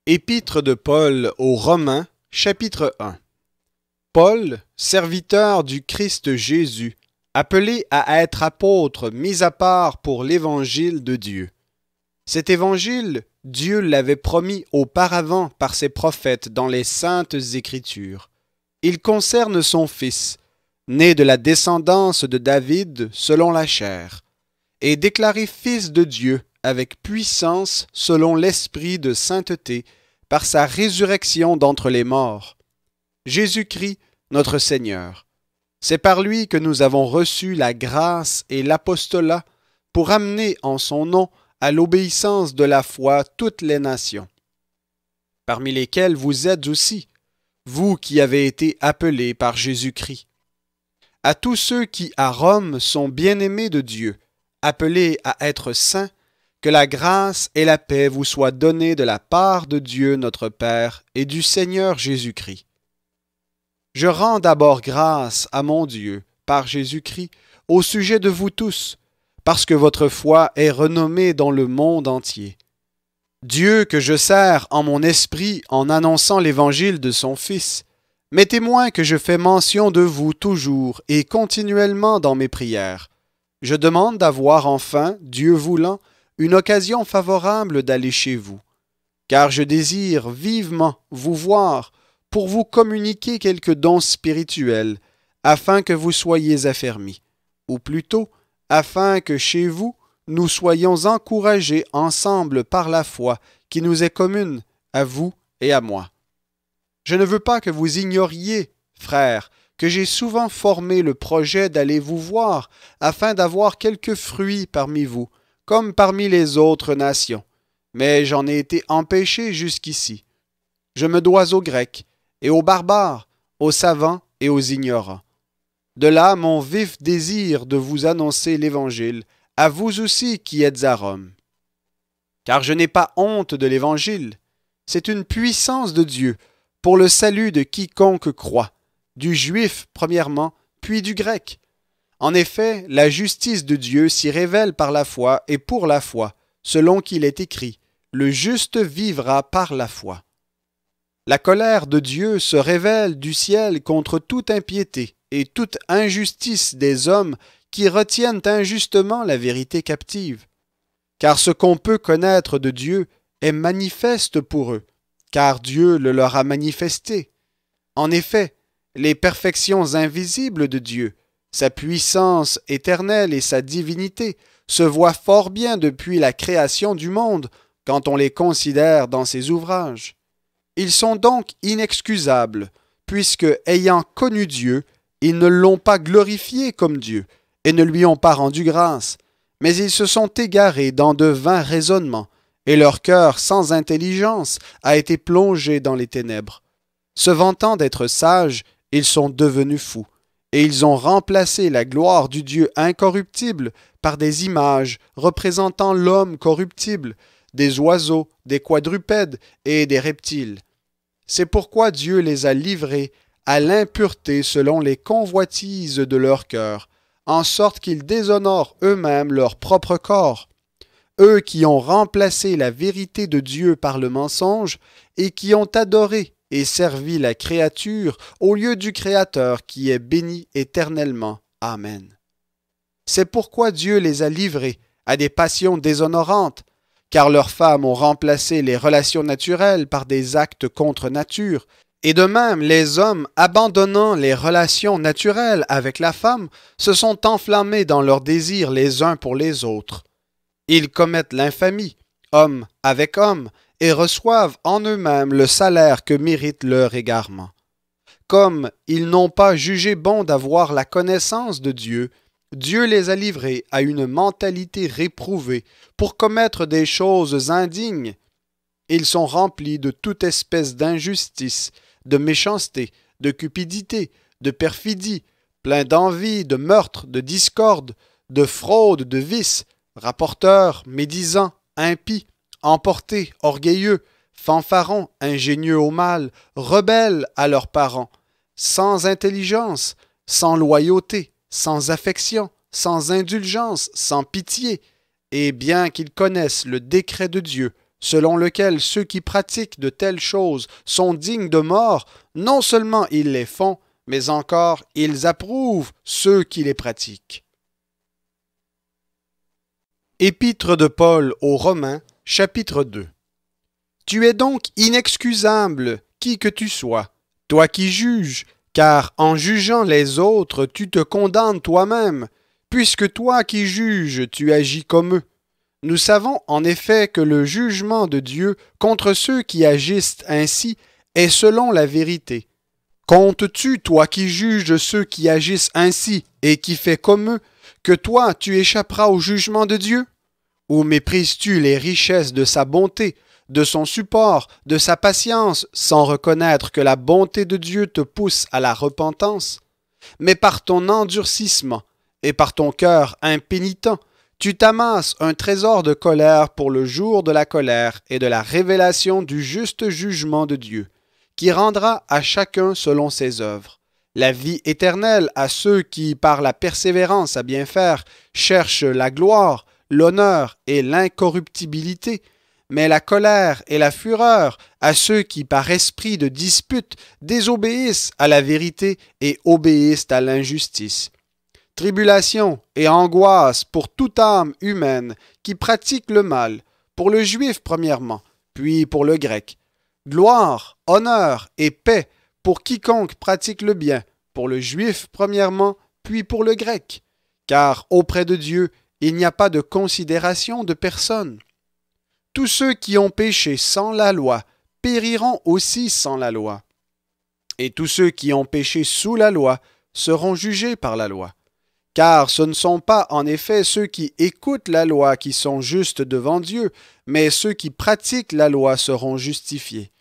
Épître de Paul aux Romains, chapitre 1. Paul, serviteur du Christ Jésus, appelé à être apôtre, mis à part pour l'évangile de Dieu. Cet évangile, Dieu l'avait promis auparavant par ses prophètes dans les saintes Écritures. Il concerne son Fils, né de la descendance de David selon la chair, et déclaré Fils de Dieu avec puissance selon l'Esprit de sainteté par sa résurrection d'entre les morts. Jésus-Christ, notre Seigneur. C'est par lui que nous avons reçu la grâce et l'apostolat pour amener en son nom à l'obéissance de la foi toutes les nations, parmi lesquelles vous êtes aussi, vous qui avez été appelés par Jésus-Christ. À tous ceux qui à Rome sont bien-aimés de Dieu, appelés à être saints, que la grâce et la paix vous soient données de la part de Dieu notre Père et du Seigneur Jésus-Christ. Je rends d'abord grâce à mon Dieu, par Jésus-Christ, au sujet de vous tous, parce que votre foi est renommée dans le monde entier. Dieu que je sers en mon esprit en annonçant l'évangile de son Fils, m'est témoin que je fais mention de vous toujours et continuellement dans mes prières. Je demande d'avoir enfin, Dieu voulant, une occasion favorable d'aller chez vous, car je désire vivement vous voir pour vous communiquer quelques dons spirituels, afin que vous soyez affermis, ou plutôt, afin que chez vous, nous soyons encouragés ensemble par la foi qui nous est commune, à vous et à moi. Je ne veux pas que vous ignoriez, frères, que j'ai souvent formé le projet d'aller vous voir, afin d'avoir quelques fruits parmi vous, comme parmi les autres nations, mais j'en ai été empêché jusqu'ici. Je me dois aux Grecs et aux barbares, aux savants et aux ignorants. De là mon vif désir de vous annoncer l'Évangile, à vous aussi qui êtes à Rome. Car je n'ai pas honte de l'Évangile. C'est une puissance de Dieu pour le salut de quiconque croit, du juif premièrement, puis du grec. En effet, la justice de Dieu s'y révèle par la foi et pour la foi, selon qu'il est écrit, « Le juste vivra par la foi ». La colère de Dieu se révèle du ciel contre toute impiété et toute injustice des hommes qui retiennent injustement la vérité captive. Car ce qu'on peut connaître de Dieu est manifeste pour eux, car Dieu le leur a manifesté. En effet, les perfections invisibles de Dieu, sa puissance éternelle et sa divinité se voient fort bien depuis la création du monde quand on les considère dans ses ouvrages. Ils sont donc inexcusables, puisque, ayant connu Dieu, ils ne l'ont pas glorifié comme Dieu et ne lui ont pas rendu grâce, mais ils se sont égarés dans de vains raisonnements, et leur cœur sans intelligence a été plongé dans les ténèbres. Se vantant d'être sages, ils sont devenus fous, et ils ont remplacé la gloire du Dieu incorruptible par des images représentant l'homme corruptible, des oiseaux, des quadrupèdes et des reptiles. C'est pourquoi Dieu les a livrés à l'impureté selon les convoitises de leur cœur, en sorte qu'ils déshonorent eux-mêmes leur propre corps, eux qui ont remplacé la vérité de Dieu par le mensonge et qui ont adoré et servi la créature au lieu du Créateur qui est béni éternellement. Amen. C'est pourquoi Dieu les a livrés à des passions déshonorantes, car leurs femmes ont remplacé les relations naturelles par des actes contre nature, et de même les hommes, abandonnant les relations naturelles avec la femme, se sont enflammés dans leurs désirs les uns pour les autres. Ils commettent l'infamie, homme avec homme, et reçoivent en eux-mêmes le salaire que mérite leur égarement. Comme ils n'ont pas jugé bon d'avoir la connaissance de Dieu, Dieu les a livrés à une mentalité réprouvée pour commettre des choses indignes. Ils sont remplis de toute espèce d'injustice, de méchanceté, de cupidité, de perfidie, pleins d'envie, de meurtre, de discorde, de fraude, de vice, rapporteurs, médisants, impies, emportés, orgueilleux, fanfarons, ingénieux au mal, rebelles à leurs parents, sans intelligence, sans loyauté, sans affection, sans indulgence, sans pitié, et bien qu'ils connaissent le décret de Dieu, selon lequel ceux qui pratiquent de telles choses sont dignes de mort, non seulement ils les font, mais encore ils approuvent ceux qui les pratiquent. Épître de Paul aux Romains, chapitre 2. Tu es donc inexcusable, qui que tu sois, toi qui juges, car en jugeant les autres, tu te condamnes toi-même, puisque toi qui juges, tu agis comme eux. Nous savons en effet que le jugement de Dieu contre ceux qui agissent ainsi est selon la vérité. Comptes-tu, toi qui juges ceux qui agissent ainsi et qui fais comme eux, que toi tu échapperas au jugement de Dieu? Ou méprises-tu les richesses de sa bonté, de son support, de sa patience, sans reconnaître que la bonté de Dieu te pousse à la repentance? Mais par ton endurcissement et par ton cœur impénitent, tu t'amasses un trésor de colère pour le jour de la colère et de la révélation du juste jugement de Dieu, qui rendra à chacun selon ses œuvres. La vie éternelle à ceux qui, par la persévérance à bien faire, cherchent la gloire, l'honneur et l'incorruptibilité, mais la colère et la fureur à ceux qui, par esprit de dispute, désobéissent à la vérité et obéissent à l'injustice. Tribulation et angoisse pour toute âme humaine qui pratique le mal, pour le juif premièrement, puis pour le grec. Gloire, honneur et paix pour quiconque pratique le bien, pour le juif premièrement, puis pour le grec. Car auprès de Dieu, il n'y a pas de considération de personne. Tous ceux qui ont péché sans la loi périront aussi sans la loi. Et tous ceux qui ont péché sous la loi seront jugés par la loi. Car ce ne sont pas en effet ceux qui écoutent la loi qui sont justes devant Dieu, mais ceux qui pratiquent la loi seront justifiés.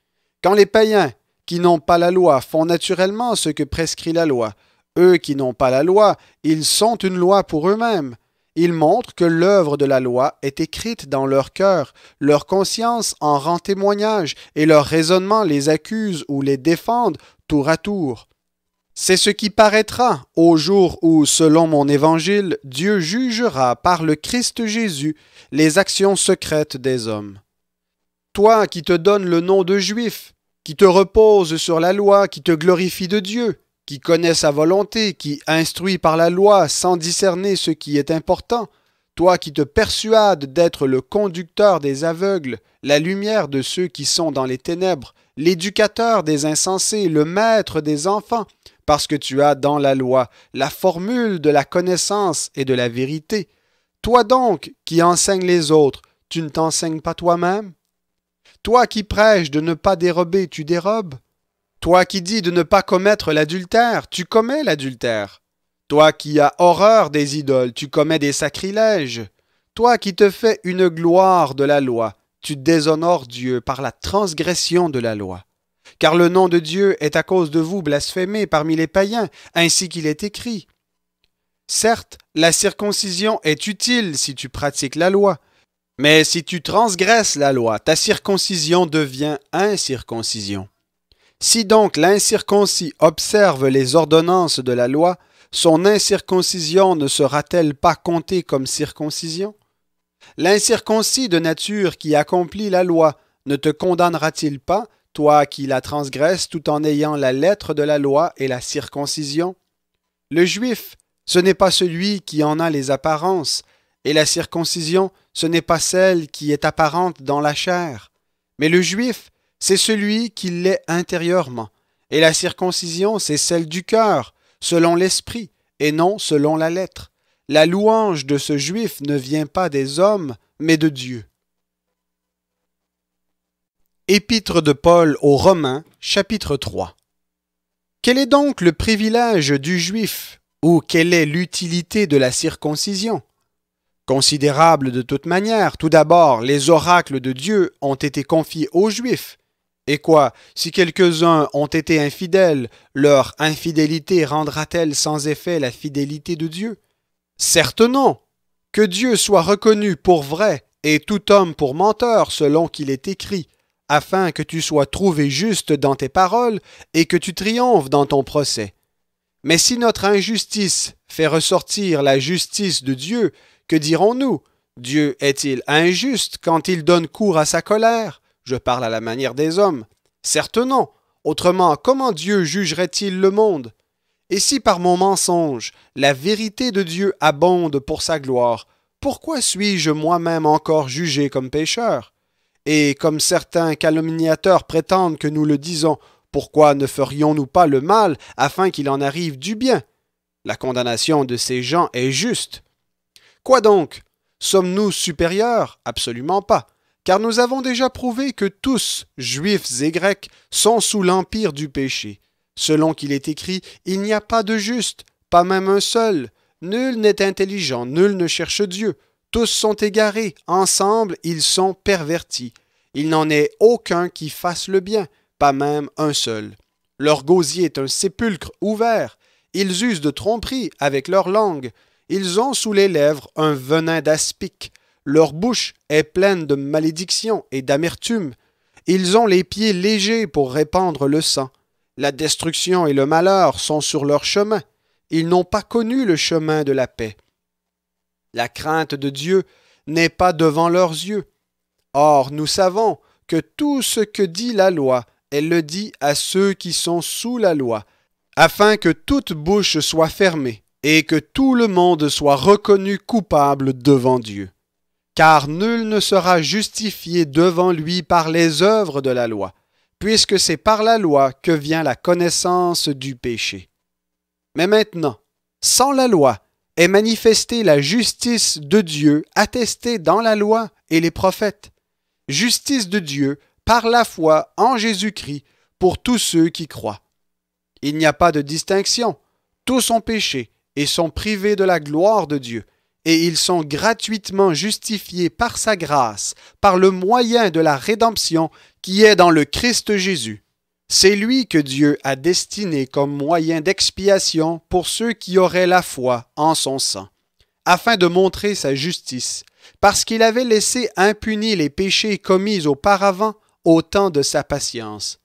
Quand les païens, qui n'ont pas la loi, font naturellement ce que prescrit la loi, eux qui n'ont pas la loi, ils sont une loi pour eux-mêmes. Ils montrent que l'œuvre de la loi est écrite dans leur cœur, leur conscience en rend témoignage et leur raisonnement les accuse ou les défendent tour à tour. C'est ce qui paraîtra au jour où, selon mon évangile, Dieu jugera par le Christ Jésus les actions secrètes des hommes. Toi qui te donnes le nom de juif, qui te repose sur la loi, qui te glorifie de Dieu, qui connaît sa volonté, qui instruit par la loi sans discerner ce qui est important, toi qui te persuades d'être le conducteur des aveugles, la lumière de ceux qui sont dans les ténèbres, l'éducateur des insensés, le maître des enfants, parce que tu as dans la loi la formule de la connaissance et de la vérité. Toi donc, qui enseignes les autres, tu ne t'enseignes pas toi-même? Toi qui prêches de ne pas dérober, tu dérobes? Toi qui dis de ne pas commettre l'adultère, tu commets l'adultère. Toi qui as horreur des idoles, tu commets des sacrilèges. Toi qui te fais une gloire de la loi, tu déshonores Dieu par la transgression de la loi. Car le nom de Dieu est à cause de vous blasphémé parmi les païens, ainsi qu'il est écrit. Certes, la circoncision est utile si tu pratiques la loi, mais si tu transgresses la loi, ta circoncision devient incirconcision. Si donc l'incirconcis observe les ordonnances de la loi, son incirconcision ne sera-t-elle pas comptée comme circoncision? L'incirconcis de nature qui accomplit la loi ne te condamnera-t-il pas, toi qui la transgresses tout en ayant la lettre de la loi et la circoncision? Le juif, ce n'est pas celui qui en a les apparences, et la circoncision, ce n'est pas celle qui est apparente dans la chair. Mais le juif, c'est celui qui l'est intérieurement, et la circoncision, c'est celle du cœur, selon l'esprit, et non selon la lettre. La louange de ce juif ne vient pas des hommes, mais de Dieu. Épître de Paul aux Romains, chapitre 3. Quel est donc le privilège du juif, ou quelle est l'utilité de la circoncision? Considérable de toute manière, tout d'abord, les oracles de Dieu ont été confiés aux Juifs. Et quoi, si quelques-uns ont été infidèles, leur infidélité rendra-t-elle sans effet la fidélité de Dieu? Certes non. Que Dieu soit reconnu pour vrai et tout homme pour menteur selon qu'il est écrit, afin que tu sois trouvé juste dans tes paroles et que tu triomphes dans ton procès. Mais si notre injustice fait ressortir la justice de Dieu, que dirons-nous? Dieu est-il injuste quand il donne cours à sa colère? Je parle à la manière des hommes. Certes non. Autrement, comment Dieu jugerait-il le monde? Et si par mon mensonge, la vérité de Dieu abonde pour sa gloire, pourquoi suis-je moi-même encore jugé comme pécheur? Et comme certains calomniateurs prétendent que nous le disons, pourquoi ne ferions-nous pas le mal afin qu'il en arrive du bien? La condamnation de ces gens est juste. Quoi donc? Sommes-nous supérieurs? Absolument pas, car nous avons déjà prouvé que tous, juifs et grecs, sont sous l'empire du péché. Selon qu'il est écrit, il n'y a pas de juste, pas même un seul. Nul n'est intelligent, nul ne cherche Dieu. Tous sont égarés, ensemble ils sont pervertis. Il n'en est aucun qui fasse le bien, pas même un seul. Leur gosier est un sépulcre ouvert. Ils usent de tromperie avec leur langue. Ils ont sous les lèvres un venin d'aspic. Leur bouche est pleine de malédiction et d'amertume. Ils ont les pieds légers pour répandre le sang. La destruction et le malheur sont sur leur chemin. Ils n'ont pas connu le chemin de la paix. La crainte de Dieu n'est pas devant leurs yeux. Or, nous savons que tout ce que dit la loi, elle le dit à ceux qui sont sous la loi, afin que toute bouche soit fermée et que tout le monde soit reconnu coupable devant Dieu. Car nul ne sera justifié devant lui par les œuvres de la loi, puisque c'est par la loi que vient la connaissance du péché. Mais maintenant, sans la loi, est manifestée la justice de Dieu attestée dans la loi et les prophètes. Justice de Dieu par la foi en Jésus-Christ pour tous ceux qui croient. Il n'y a pas de distinction. Tous ont péché et sont privés de la gloire de Dieu, et ils sont gratuitement justifiés par sa grâce, par le moyen de la rédemption qui est dans le Christ Jésus. C'est lui que Dieu a destiné comme moyen d'expiation pour ceux qui auraient la foi en son sang, afin de montrer sa justice, parce qu'il avait laissé impunis les péchés commis auparavant au temps de sa patience.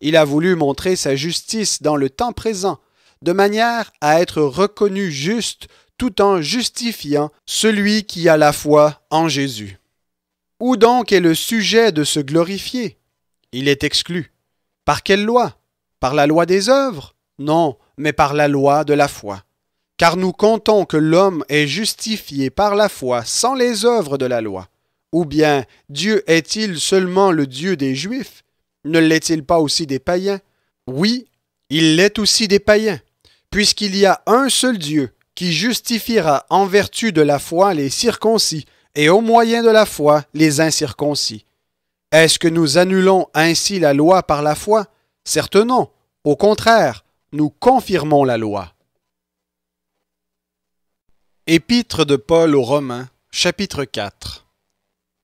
Il a voulu montrer sa justice dans le temps présent, de manière à être reconnu juste tout en justifiant celui qui a la foi en Jésus. Où donc est le sujet de se glorifier? Il est exclu. Par quelle loi? Par la loi des œuvres? Non, mais par la loi de la foi. Car nous comptons que l'homme est justifié par la foi sans les œuvres de la loi. Ou bien Dieu est-il seulement le Dieu des Juifs? Ne l'est-il pas aussi des païens? Oui, il l'est aussi des païens, puisqu'il y a un seul Dieu qui justifiera en vertu de la foi les circoncis et au moyen de la foi les incirconcis. Est-ce que nous annulons ainsi la loi par la foi? Certes non. Au contraire, nous confirmons la loi. Épître de Paul aux Romains, chapitre 4.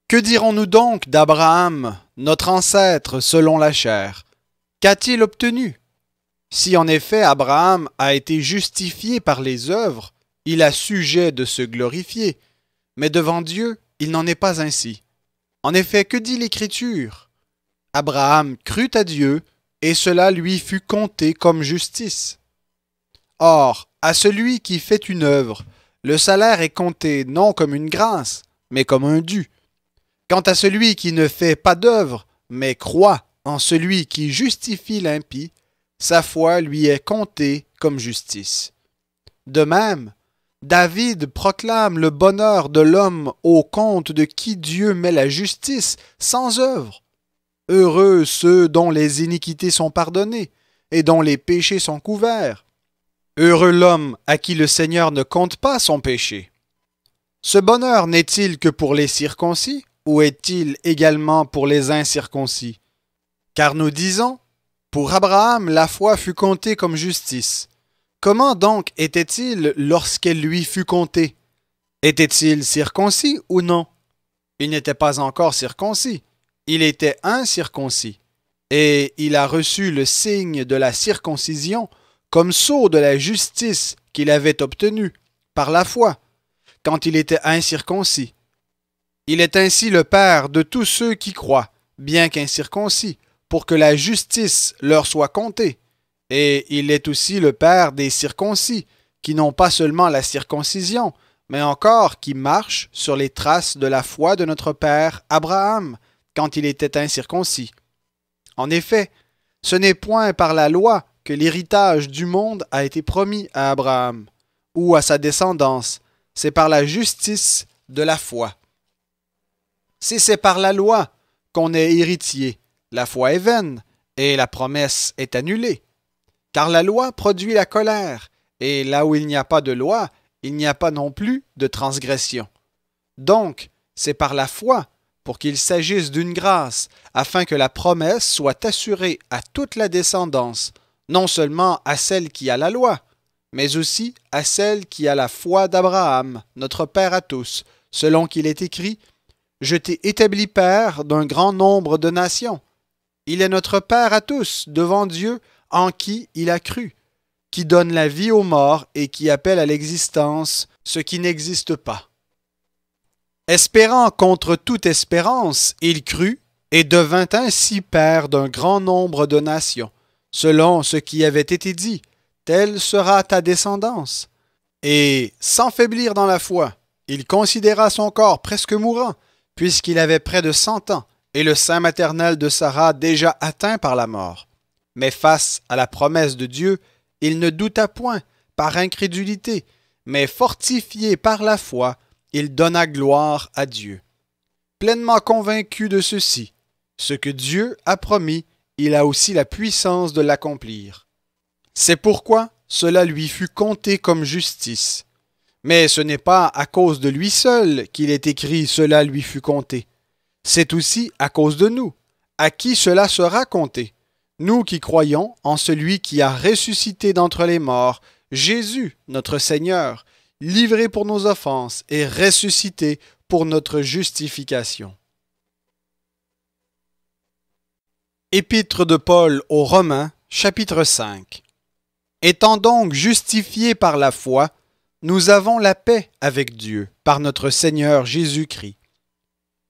Que dirons-nous donc d'Abraham, notre ancêtre selon la chair? Qu'a-t-il obtenu? Si en effet Abraham a été justifié par les œuvres, il a sujet de se glorifier, mais devant Dieu, il n'en est pas ainsi. En effet, que dit l'Écriture? Abraham crut à Dieu, et cela lui fut compté comme justice. Or, à celui qui fait une œuvre, le salaire est compté non comme une grâce, mais comme un dû. Quant à celui qui ne fait pas d'œuvre, mais croit en celui qui justifie l'impie, sa foi lui est comptée comme justice. De même, David proclame le bonheur de l'homme au compte de qui Dieu met la justice sans œuvre. Heureux ceux dont les iniquités sont pardonnées et dont les péchés sont couverts. Heureux l'homme à qui le Seigneur ne compte pas son péché. Ce bonheur n'est-il que pour les circoncis ou est-il également pour les incirconcis? Car nous disons, pour Abraham la foi fut comptée comme justice. Comment donc était-il lorsqu'elle lui fut comptée? Était-il circoncis ou non? Il n'était pas encore circoncis. Il était incirconcis. Et il a reçu le signe de la circoncision comme sceau de la justice qu'il avait obtenue par la foi, quand il était incirconcis. Il est ainsi le Père de tous ceux qui croient, bien qu'incirconcis, pour que la justice leur soit comptée. Et il est aussi le Père des circoncis, qui n'ont pas seulement la circoncision, mais encore qui marche sur les traces de la foi de notre père Abraham, quand il était incirconcis. En effet, ce n'est point par la loi que l'héritage du monde a été promis à Abraham, ou à sa descendance, c'est par la justice de la foi. Si c'est par la loi qu'on est héritier, la foi est vaine, et la promesse est annulée. Car la loi produit la colère, et là où il n'y a pas de loi, il n'y a pas non plus de transgression. Donc, c'est par la foi, pour qu'il s'agisse d'une grâce, afin que la promesse soit assurée à toute la descendance, non seulement à celle qui a la loi, mais aussi à celle qui a la foi d'Abraham, notre Père à tous, selon qu'il est écrit « Je t'ai établi Père d'un grand nombre de nations ». Il est notre Père à tous, devant Dieu, en qui il a cru, qui donne la vie aux morts et qui appelle à l'existence ce qui n'existe pas. Espérant contre toute espérance, il crut et devint ainsi père d'un grand nombre de nations, selon ce qui avait été dit, telle sera ta descendance. Et, sans faiblir dans la foi, il considéra son corps presque mourant, puisqu'il avait près de 100 ans, et le sein maternel de Sarah déjà atteint par la mort. Mais face à la promesse de Dieu, il ne douta point par incrédulité, mais fortifié par la foi, il donna gloire à Dieu. Pleinement convaincu de ceci, ce que Dieu a promis, il a aussi la puissance de l'accomplir. C'est pourquoi cela lui fut compté comme justice. Mais ce n'est pas à cause de lui seul qu'il est écrit « cela lui fut compté ». C'est aussi à cause de nous, à qui cela sera compté. Nous qui croyons en celui qui a ressuscité d'entre les morts, Jésus, notre Seigneur, livré pour nos offenses et ressuscité pour notre justification. Épître de Paul aux Romains, chapitre 5. Étant donc justifiés par la foi, nous avons la paix avec Dieu par notre Seigneur Jésus-Christ.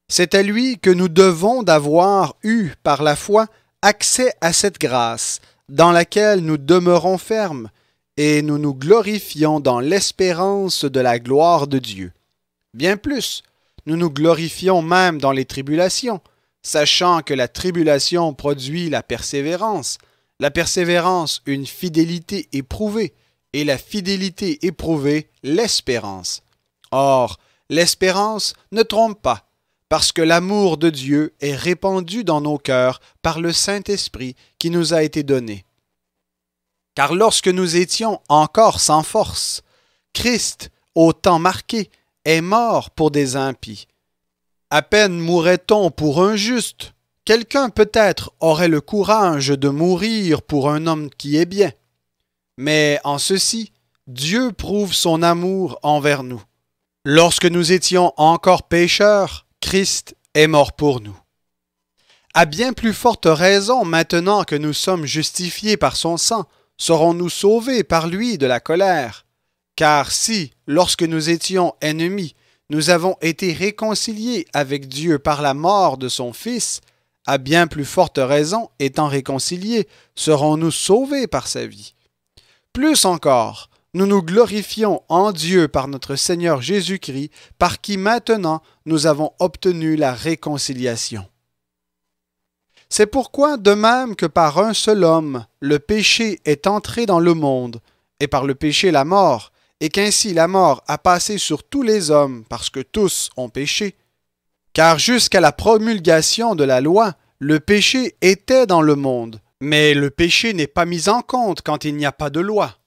C'est à lui que nous devons d'avoir eu par la foi accès à cette grâce dans laquelle nous demeurons fermes et nous nous glorifions dans l'espérance de la gloire de Dieu. Bien plus, nous nous glorifions même dans les tribulations, sachant que la tribulation produit la persévérance une fidélité éprouvée, et la fidélité éprouvée l'espérance. Or, l'espérance ne trompe pas, parce que l'amour de Dieu est répandu dans nos cœurs par le Saint-Esprit qui nous a été donné. Car lorsque nous étions encore sans force, Christ, au temps marqué, est mort pour des impies. À peine mourrait-on pour un juste. Quelqu'un peut-être aurait le courage de mourir pour un homme qui est bien. Mais en ceci, Dieu prouve son amour envers nous. Lorsque nous étions encore pécheurs, Christ est mort pour nous. À bien plus forte raison, maintenant que nous sommes justifiés par son sang, serons-nous sauvés par lui de la colère. Car si, lorsque nous étions ennemis, nous avons été réconciliés avec Dieu par la mort de son Fils, à bien plus forte raison, étant réconciliés, serons-nous sauvés par sa vie. Plus encore, nous nous glorifions en Dieu par notre Seigneur Jésus-Christ, par qui maintenant nous avons obtenu la réconciliation. C'est pourquoi, de même que par un seul homme, le péché est entré dans le monde, et par le péché la mort, et qu'ainsi la mort a passé sur tous les hommes parce que tous ont péché. Car jusqu'à la promulgation de la loi, le péché était dans le monde, mais le péché n'est pas mis en compte quand il n'y a pas de loi.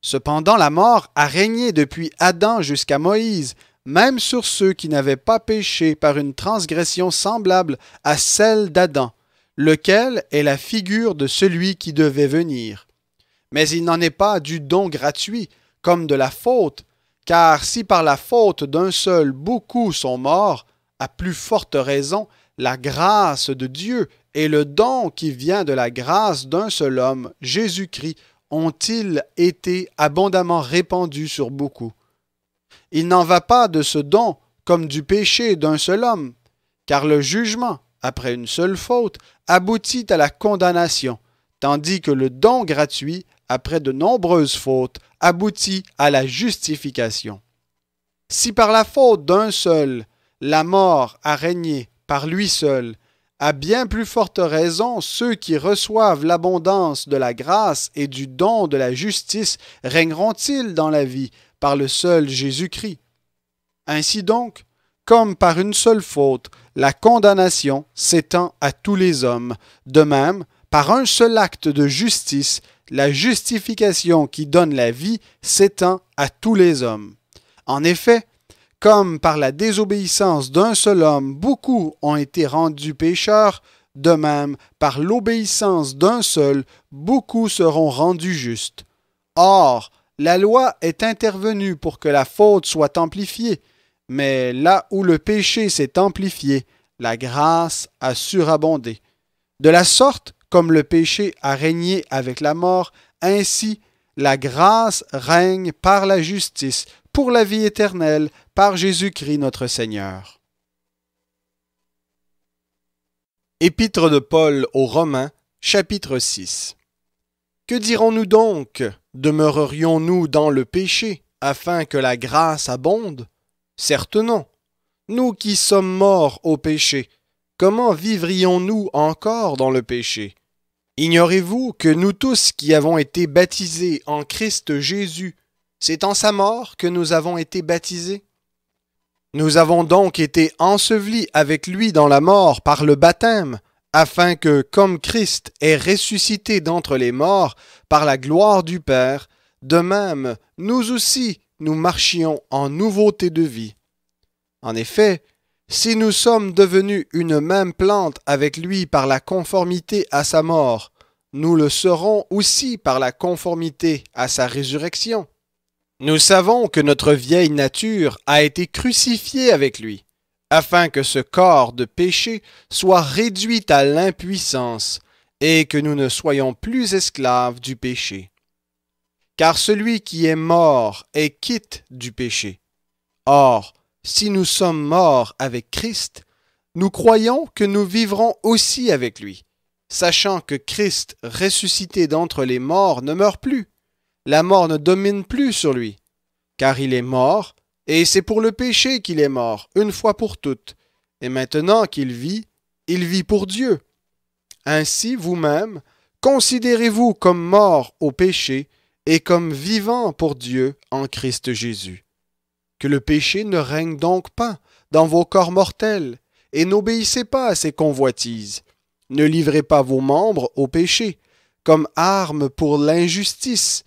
Cependant, la mort a régné depuis Adam jusqu'à Moïse, même sur ceux qui n'avaient pas péché par une transgression semblable à celle d'Adam, lequel est la figure de celui qui devait venir. Mais il n'en est pas du don gratuit, comme de la faute, car si par la faute d'un seul beaucoup sont morts, à plus forte raison, la grâce de Dieu et le don qui vient de la grâce d'un seul homme, Jésus-Christ, ont-ils été abondamment répandus sur beaucoup. Il n'en va pas de ce don comme du péché d'un seul homme, car le jugement, après une seule faute, aboutit à la condamnation, tandis que le don gratuit, après de nombreuses fautes, aboutit à la justification. Si par la faute d'un seul, la mort a régné par lui seul, à bien plus forte raison, ceux qui reçoivent l'abondance de la grâce et du don de la justice régneront-ils dans la vie par le seul Jésus-Christ. Ainsi donc, comme par une seule faute, la condamnation s'étend à tous les hommes, de même, par un seul acte de justice, la justification qui donne la vie s'étend à tous les hommes. En effet, comme par la désobéissance d'un seul homme, beaucoup ont été rendus pécheurs, de même, par l'obéissance d'un seul, beaucoup seront rendus justes. Or, la loi est intervenue pour que la faute soit amplifiée, mais là où le péché s'est amplifié, la grâce a surabondé. De la sorte, comme le péché a régné avec la mort, ainsi la grâce règne par la justice, pour la vie éternelle, par Jésus-Christ notre Seigneur. Épître de Paul aux Romains, chapitre 6. Que dirons-nous donc? Demeurerions-nous dans le péché, afin que la grâce abonde? Certes non. Nous qui sommes morts au péché, comment vivrions-nous encore dans le péché? Ignorez-vous que nous tous qui avons été baptisés en Christ Jésus, c'est en sa mort que nous avons été baptisés? Nous avons donc été ensevelis avec lui dans la mort par le baptême, afin que, comme Christ est ressuscité d'entre les morts par la gloire du Père, de même, nous aussi, nous marchions en nouveauté de vie. En effet, si nous sommes devenus une même plante avec lui par la conformité à sa mort, nous le serons aussi par la conformité à sa résurrection. Nous savons que notre vieille nature a été crucifiée avec lui, afin que ce corps de péché soit réduit à l'impuissance et que nous ne soyons plus esclaves du péché. Car celui qui est mort est quitte du péché. Or, si nous sommes morts avec Christ, nous croyons que nous vivrons aussi avec lui, sachant que Christ, ressuscité d'entre les morts, ne meurt plus. La mort ne domine plus sur lui, car il est mort, et c'est pour le péché qu'il est mort, une fois pour toutes. Et maintenant qu'il vit pour Dieu. Ainsi, vous-même, considérez-vous comme mort au péché et comme vivant pour Dieu en Christ Jésus. Que le péché ne règne donc pas dans vos corps mortels, et n'obéissez pas à ses convoitises. Ne livrez pas vos membres au péché, comme armes pour l'injustice,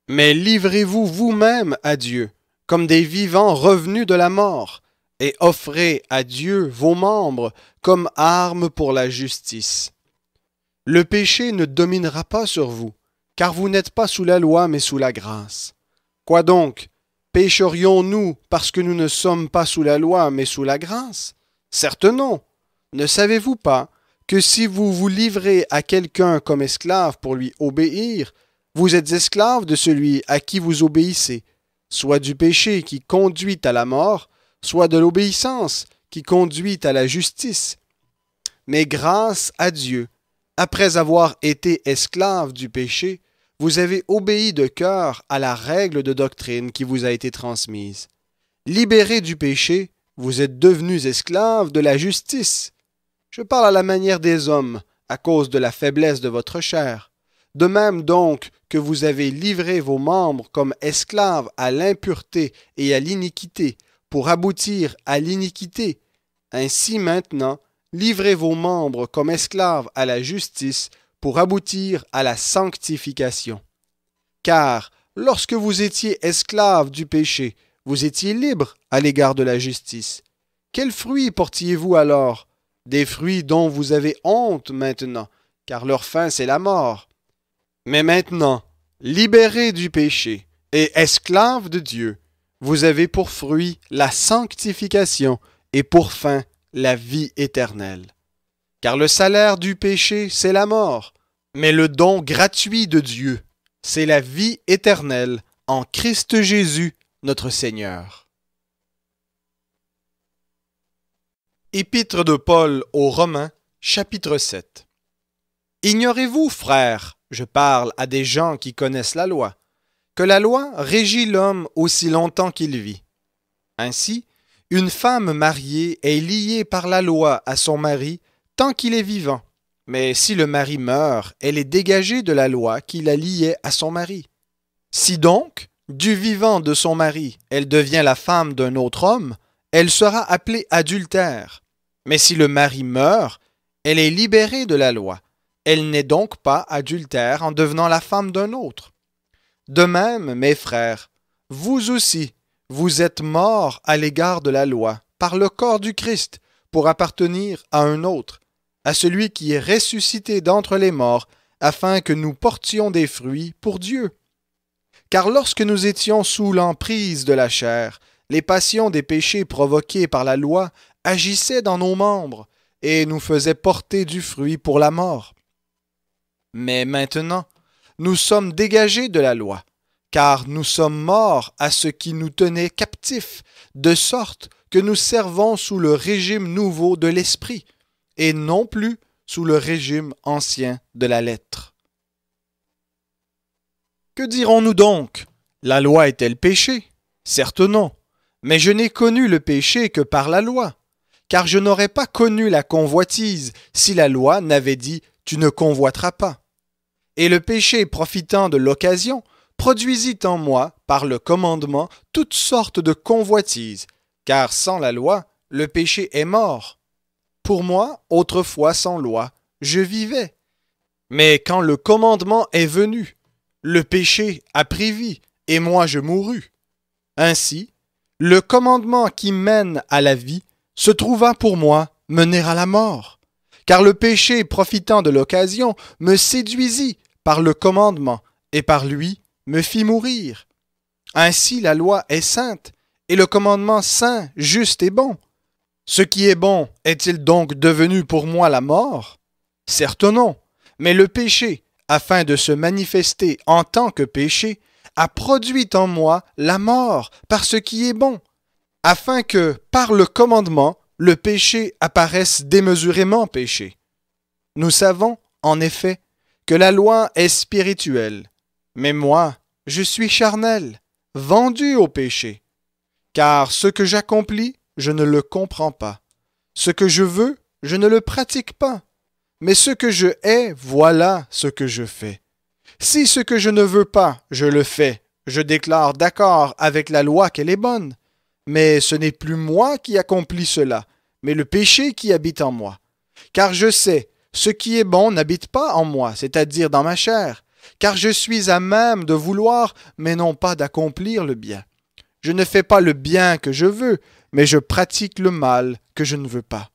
mais livrez-vous vous-même à Dieu, comme des vivants revenus de la mort, et offrez à Dieu vos membres comme armes pour la justice. Le péché ne dominera pas sur vous, car vous n'êtes pas sous la loi, mais sous la grâce. Quoi donc? Pécherions-nous parce que nous ne sommes pas sous la loi, mais sous la grâce? Certes non. Ne savez-vous pas que si vous vous livrez à quelqu'un comme esclave pour lui obéir, vous êtes esclave de celui à qui vous obéissez, soit du péché qui conduit à la mort, soit de l'obéissance qui conduit à la justice. Mais grâce à Dieu, après avoir été esclave du péché, vous avez obéi de cœur à la règle de doctrine qui vous a été transmise. Libérés du péché, vous êtes devenus esclaves de la justice. Je parle à la manière des hommes, à cause de la faiblesse de votre chair. De même donc que vous avez livré vos membres comme esclaves à l'impureté et à l'iniquité, pour aboutir à l'iniquité, ainsi maintenant, livrez vos membres comme esclaves à la justice, pour aboutir à la sanctification. Car, lorsque vous étiez esclaves du péché, vous étiez libres à l'égard de la justice. Quels fruits portiez-vous alors? Des fruits dont vous avez honte maintenant, car leur fin c'est la mort. Mais maintenant, libérés du péché et esclaves de Dieu, vous avez pour fruit la sanctification et pour fin la vie éternelle. Car le salaire du péché, c'est la mort, mais le don gratuit de Dieu, c'est la vie éternelle en Christ Jésus, notre Seigneur. Épître de Paul aux Romains, chapitre 7. Ignorez-vous, frères, je parle à des gens qui connaissent la loi, que la loi régit l'homme aussi longtemps qu'il vit. Ainsi, une femme mariée est liée par la loi à son mari tant qu'il est vivant. Mais si le mari meurt, elle est dégagée de la loi qui la liait à son mari. Si donc, du vivant de son mari, elle devient la femme d'un autre homme, elle sera appelée adultère. Mais si le mari meurt, elle est libérée de la loi. Elle n'est donc pas adultère en devenant la femme d'un autre. De même, mes frères, vous aussi, vous êtes morts à l'égard de la loi, par le corps du Christ, pour appartenir à un autre, à celui qui est ressuscité d'entre les morts, afin que nous portions des fruits pour Dieu. Car lorsque nous étions sous l'emprise de la chair, les passions des péchés provoqués par la loi agissaient dans nos membres et nous faisaient porter du fruit pour la mort. Mais maintenant, nous sommes dégagés de la loi, car nous sommes morts à ce qui nous tenait captifs, de sorte que nous servons sous le régime nouveau de l'esprit, et non plus sous le régime ancien de la lettre. Que dirons-nous donc? La loi est-elle péché? Certes non, mais je n'ai connu le péché que par la loi, car je n'aurais pas connu la convoitise si la loi n'avait dit « tu ne convoiteras pas ». Et le péché profitant de l'occasion, produisit en moi, par le commandement, toutes sortes de convoitises, car sans la loi, le péché est mort. Pour moi, autrefois sans loi, je vivais. Mais quand le commandement est venu, le péché a pris vie, et moi je mourus. Ainsi, le commandement qui mène à la vie se trouva pour moi mener à la mort, car le péché profitant de l'occasion me séduisit par le commandement, et par lui me fit mourir. Ainsi la loi est sainte, et le commandement saint, juste et bon. Ce qui est bon est-il donc devenu pour moi la mort? Certes non, mais le péché, afin de se manifester en tant que péché, a produit en moi la mort par ce qui est bon, afin que, par le commandement, le péché apparaisse démesurément péché. Nous savons, en effet, que la loi est spirituelle, mais moi, je suis charnel, vendu au péché. Car ce que j'accomplis, je ne le comprends pas. Ce que je veux, je ne le pratique pas. Mais ce que je hais, voilà ce que je fais. Si ce que je ne veux pas, je le fais, je déclare d'accord avec la loi qu'elle est bonne. Mais ce n'est plus moi qui accomplis cela, mais le péché qui habite en moi. Car je sais, ce qui est bon n'habite pas en moi, c'est-à-dire dans ma chair, car je suis à même de vouloir, mais non pas d'accomplir le bien. Je ne fais pas le bien que je veux, mais je pratique le mal que je ne veux pas.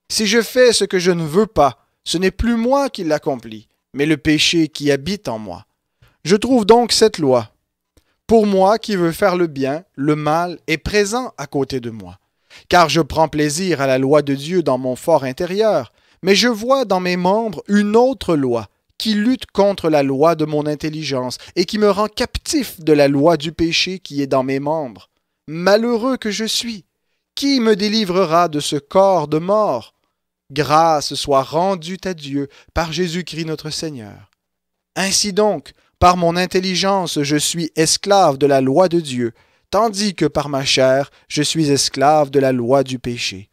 Si je fais ce que je ne veux pas, ce n'est plus moi qui l'accomplis, mais le péché qui habite en moi. Je trouve donc cette loi. Pour moi qui veux faire le bien, le mal est présent à côté de moi. Car je prends plaisir à la loi de Dieu dans mon fort intérieur, mais je vois dans mes membres une autre loi qui lutte contre la loi de mon intelligence et qui me rend captif de la loi du péché qui est dans mes membres. Malheureux que je suis! Qui me délivrera de ce corps de mort? Grâce soit rendue à Dieu par Jésus-Christ notre Seigneur. Ainsi donc, par mon intelligence, je suis esclave de la loi de Dieu, tandis que par ma chair, je suis esclave de la loi du péché.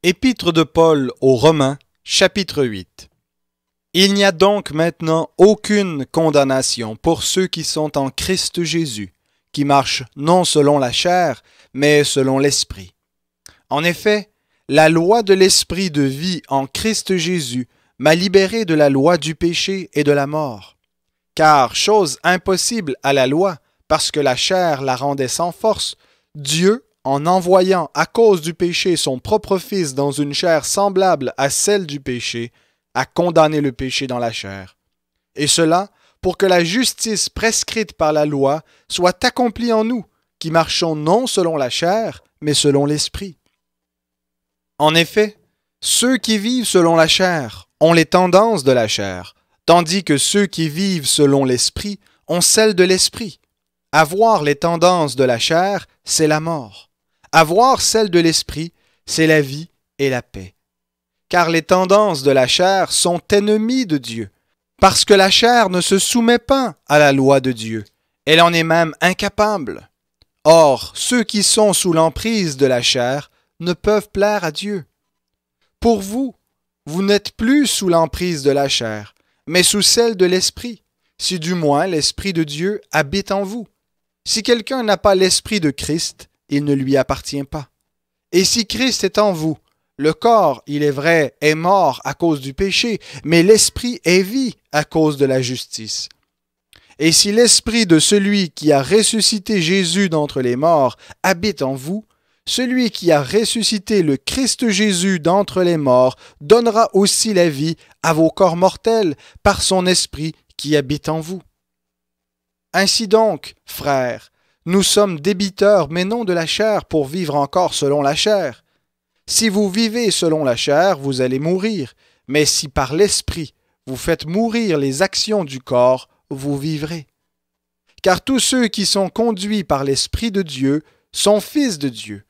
Épître de Paul aux Romains, chapitre 8. Il n'y a donc maintenant aucune condamnation pour ceux qui sont en Christ Jésus, qui marchent non selon la chair, mais selon l'Esprit. En effet, la loi de l'Esprit de vie en Christ Jésus m'a libéré de la loi du péché et de la mort. Car, chose impossible à la loi, parce que la chair la rendait sans force, Dieu, en envoyant à cause du péché son propre Fils dans une chair semblable à celle du péché, a condamné le péché dans la chair. Et cela pour que la justice prescrite par la loi soit accomplie en nous, qui marchons non selon la chair, mais selon l'Esprit. En effet, ceux qui vivent selon la chair ont les tendances de la chair, tandis que ceux qui vivent selon l'Esprit ont celles de l'Esprit. Avoir les tendances de la chair, c'est la mort. Avoir celles de l'Esprit, c'est la vie et la paix. Car les tendances de la chair sont ennemies de Dieu, parce que la chair ne se soumet pas à la loi de Dieu, Elle en est même incapable. Or, ceux qui sont sous l'emprise de la chair ne peuvent plaire à Dieu. Pour vous, vous n'êtes plus sous l'emprise de la chair, mais sous celle de l'Esprit, si du moins l'Esprit de Dieu habite en vous. Si quelqu'un n'a pas l'Esprit de Christ, il ne lui appartient pas. Et si Christ est en vous, le corps, il est vrai, est mort à cause du péché, mais l'Esprit est vie à cause de la justice. Et si l'Esprit de celui qui a ressuscité Jésus d'entre les morts habite en vous, celui qui a ressuscité le Christ Jésus d'entre les morts donnera aussi la vie à vos corps mortels par son Esprit qui habite en vous. Ainsi donc, frères, nous sommes débiteurs mais non de la chair pour vivre encore selon la chair. Si vous vivez selon la chair, vous allez mourir, mais si par l'Esprit vous faites mourir les actions du corps, vous vivrez. Car tous ceux qui sont conduits par l'Esprit de Dieu sont fils de Dieu.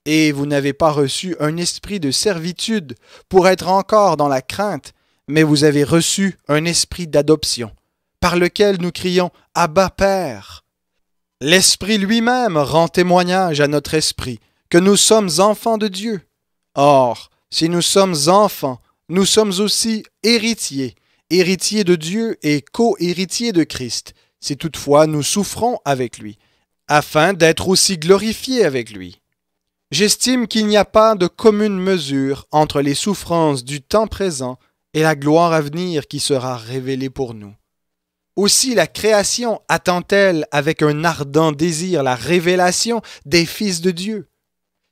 Et vous n'avez pas reçu un esprit de servitude pour être encore dans la crainte, mais vous avez reçu un esprit d'adoption, par lequel nous crions « Abba, Père ». L'Esprit lui-même rend témoignage à notre esprit que nous sommes enfants de Dieu. Or, si nous sommes enfants, nous sommes aussi héritiers, héritiers de Dieu et co-héritiers de Christ, si toutefois nous souffrons avec lui, afin d'être aussi glorifiés avec lui. J'estime qu'il n'y a pas de commune mesure entre les souffrances du temps présent et la gloire à venir qui sera révélée pour nous. Aussi la création attend-elle avec un ardent désir la révélation des fils de Dieu.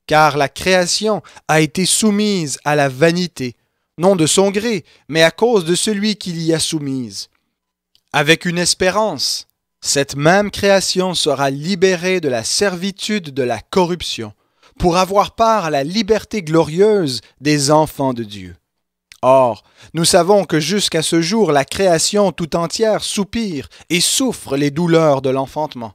Car la création a été soumise à la vanité, non de son gré, mais à cause de celui qui l'y a soumise. Avec une espérance, cette même création sera libérée de la servitude de la corruption, pour avoir part à la liberté glorieuse des enfants de Dieu. Or, nous savons que jusqu'à ce jour, la création tout entière soupire et souffre les douleurs de l'enfantement.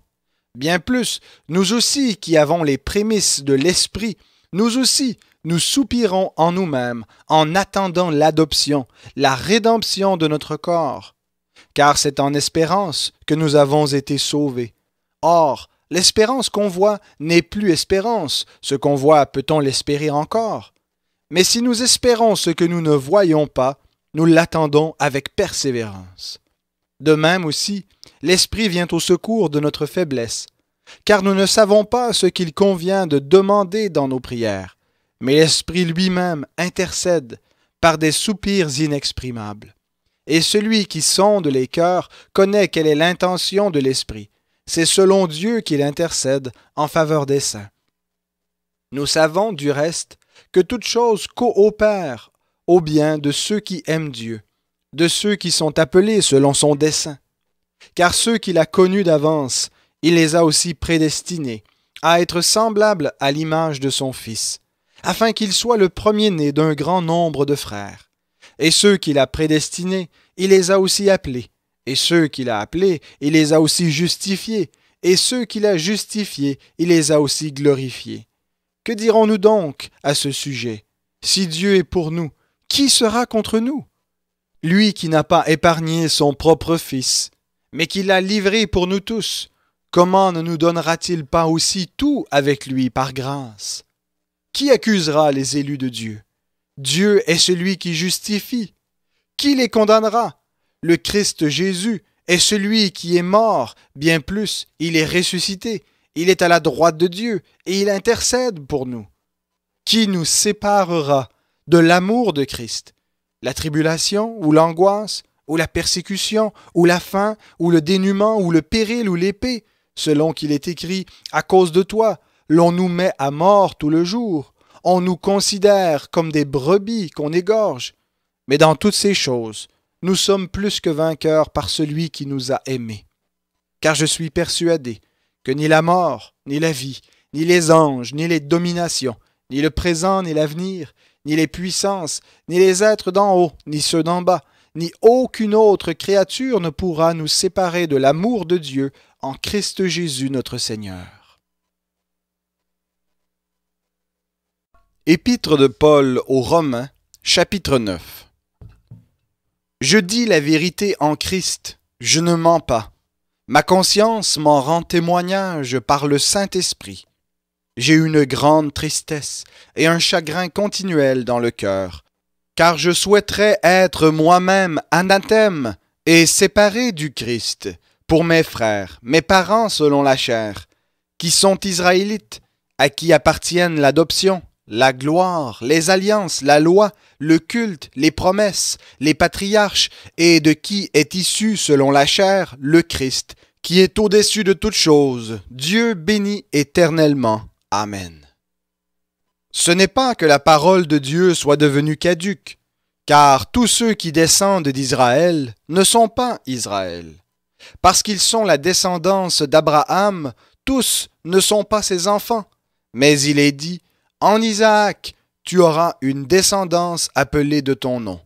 Bien plus, nous aussi qui avons les prémices de l'Esprit, nous aussi, nous soupirons en nous-mêmes en attendant l'adoption, la rédemption de notre corps. Car c'est en espérance que nous avons été sauvés. Or, l'espérance qu'on voit n'est plus espérance. Ce qu'on voit, peut-on l'espérer encore? Mais si nous espérons ce que nous ne voyons pas, nous l'attendons avec persévérance. De même aussi, l'Esprit vient au secours de notre faiblesse, car nous ne savons pas ce qu'il convient de demander dans nos prières, mais l'Esprit lui-même intercède par des soupirs inexprimables. Et celui qui sonde les cœurs connaît quelle est l'intention de l'Esprit. C'est selon Dieu qu'il intercède en faveur des saints. Nous savons, du reste, que toute chose coopère au bien de ceux qui aiment Dieu, de ceux qui sont appelés selon son dessein. Car ceux qu'il a connus d'avance, il les a aussi prédestinés à être semblables à l'image de son Fils, afin qu'il soit le premier-né d'un grand nombre de frères. Et ceux qu'il a prédestinés, il les a aussi appelés. Et ceux qu'il a appelés, il les a aussi justifiés. Et ceux qu'il a justifiés, il les a aussi glorifiés. Que dirons-nous donc à ce sujet? Si Dieu est pour nous, qui sera contre nous? Lui qui n'a pas épargné son propre Fils, mais qui l'a livré pour nous tous, comment ne nous donnera-t-il pas aussi tout avec lui par grâce? Qui accusera les élus de Dieu? Dieu est celui qui justifie. Qui les condamnera? Le Christ Jésus est celui qui est mort, bien plus, il est ressuscité. Il est à la droite de Dieu et il intercède pour nous. Qui nous séparera de l'amour de Christ? La tribulation ou l'angoisse, ou la persécution, ou la faim, ou le dénuement, ou le péril, ou l'épée, selon qu'il est écrit, à cause de toi, l'on nous met à mort tout le jour. On nous considère comme des brebis qu'on égorge. Mais dans toutes ces choses, nous sommes plus que vainqueurs par celui qui nous a aimés. Car je suis persuadé que ni la mort, ni la vie, ni les anges, ni les dominations, ni le présent, ni l'avenir, ni les puissances, ni les êtres d'en haut, ni ceux d'en bas, ni aucune autre créature ne pourra nous séparer de l'amour de Dieu en Christ Jésus notre Seigneur. Épître de Paul aux Romains, chapitre 9. Je dis la vérité en Christ, je ne mens pas. Ma conscience m'en rend témoignage par le Saint-Esprit. J'ai une grande tristesse et un chagrin continuel dans le cœur, car je souhaiterais être moi-même anathème et séparé du Christ pour mes frères, mes parents selon la chair, qui sont israélites, à qui appartiennent l'adoption, la gloire, les alliances, la loi, le culte, les promesses, les patriarches, et de qui est issu selon la chair le Christ, qui est au-dessus de toutes choses, Dieu béni éternellement. Amen. Ce n'est pas que la parole de Dieu soit devenue caduque, car tous ceux qui descendent d'Israël ne sont pas Israël. Parce qu'ils sont la descendance d'Abraham, tous ne sont pas ses enfants. Mais il est dit, en Isaac, tu auras une descendance appelée de ton nom.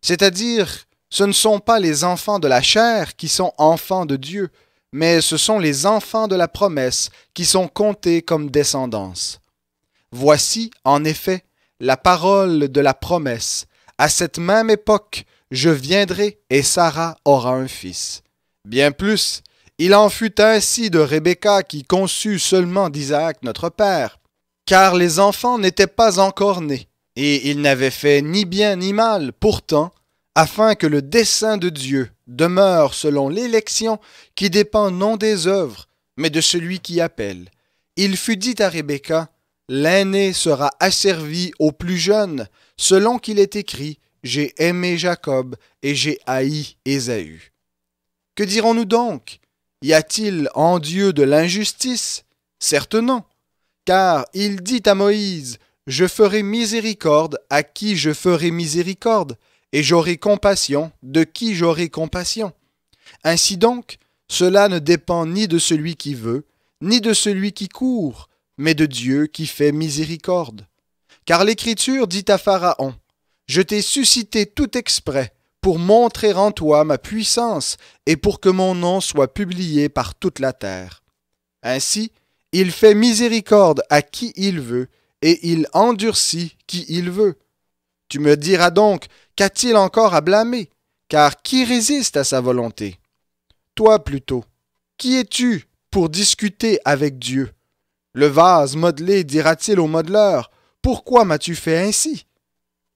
C'est-à-dire, ce ne sont pas les enfants de la chair qui sont enfants de Dieu, mais ce sont les enfants de la promesse qui sont comptés comme descendance. Voici, en effet, la parole de la promesse. À cette même époque, je viendrai et Sarah aura un fils. Bien plus, il en fut ainsi de Rebecca qui conçut seulement d'Isaac notre père, car les enfants n'étaient pas encore nés, et ils n'avaient fait ni bien ni mal, pourtant, afin que le dessein de Dieu demeure selon l'élection qui dépend non des œuvres, mais de celui qui appelle. Il fut dit à Rebecca, l'aîné sera asservi au plus jeune, selon qu'il est écrit, j'ai aimé Jacob et j'ai haï Ésaü. Que dirons-nous donc? Y a-t-il en Dieu de l'injustice? Certes non, car il dit à Moïse, je ferai miséricorde à qui je ferai miséricorde, et j'aurai compassion de qui j'aurai compassion. Ainsi donc, cela ne dépend ni de celui qui veut, ni de celui qui court, mais de Dieu qui fait miséricorde. Car l'Écriture dit à Pharaon, je t'ai suscité tout exprès pour montrer en toi ma puissance et pour que mon nom soit publié par toute la terre. Ainsi, il fait miséricorde à qui il veut et il endurcit qui il veut. Tu me diras donc, qu'a-t-il encore à blâmer? Car qui résiste à sa volonté? Toi plutôt, qui es-tu pour discuter avec Dieu? Le vase modelé dira-t-il au modeleur, pourquoi m'as-tu fait ainsi?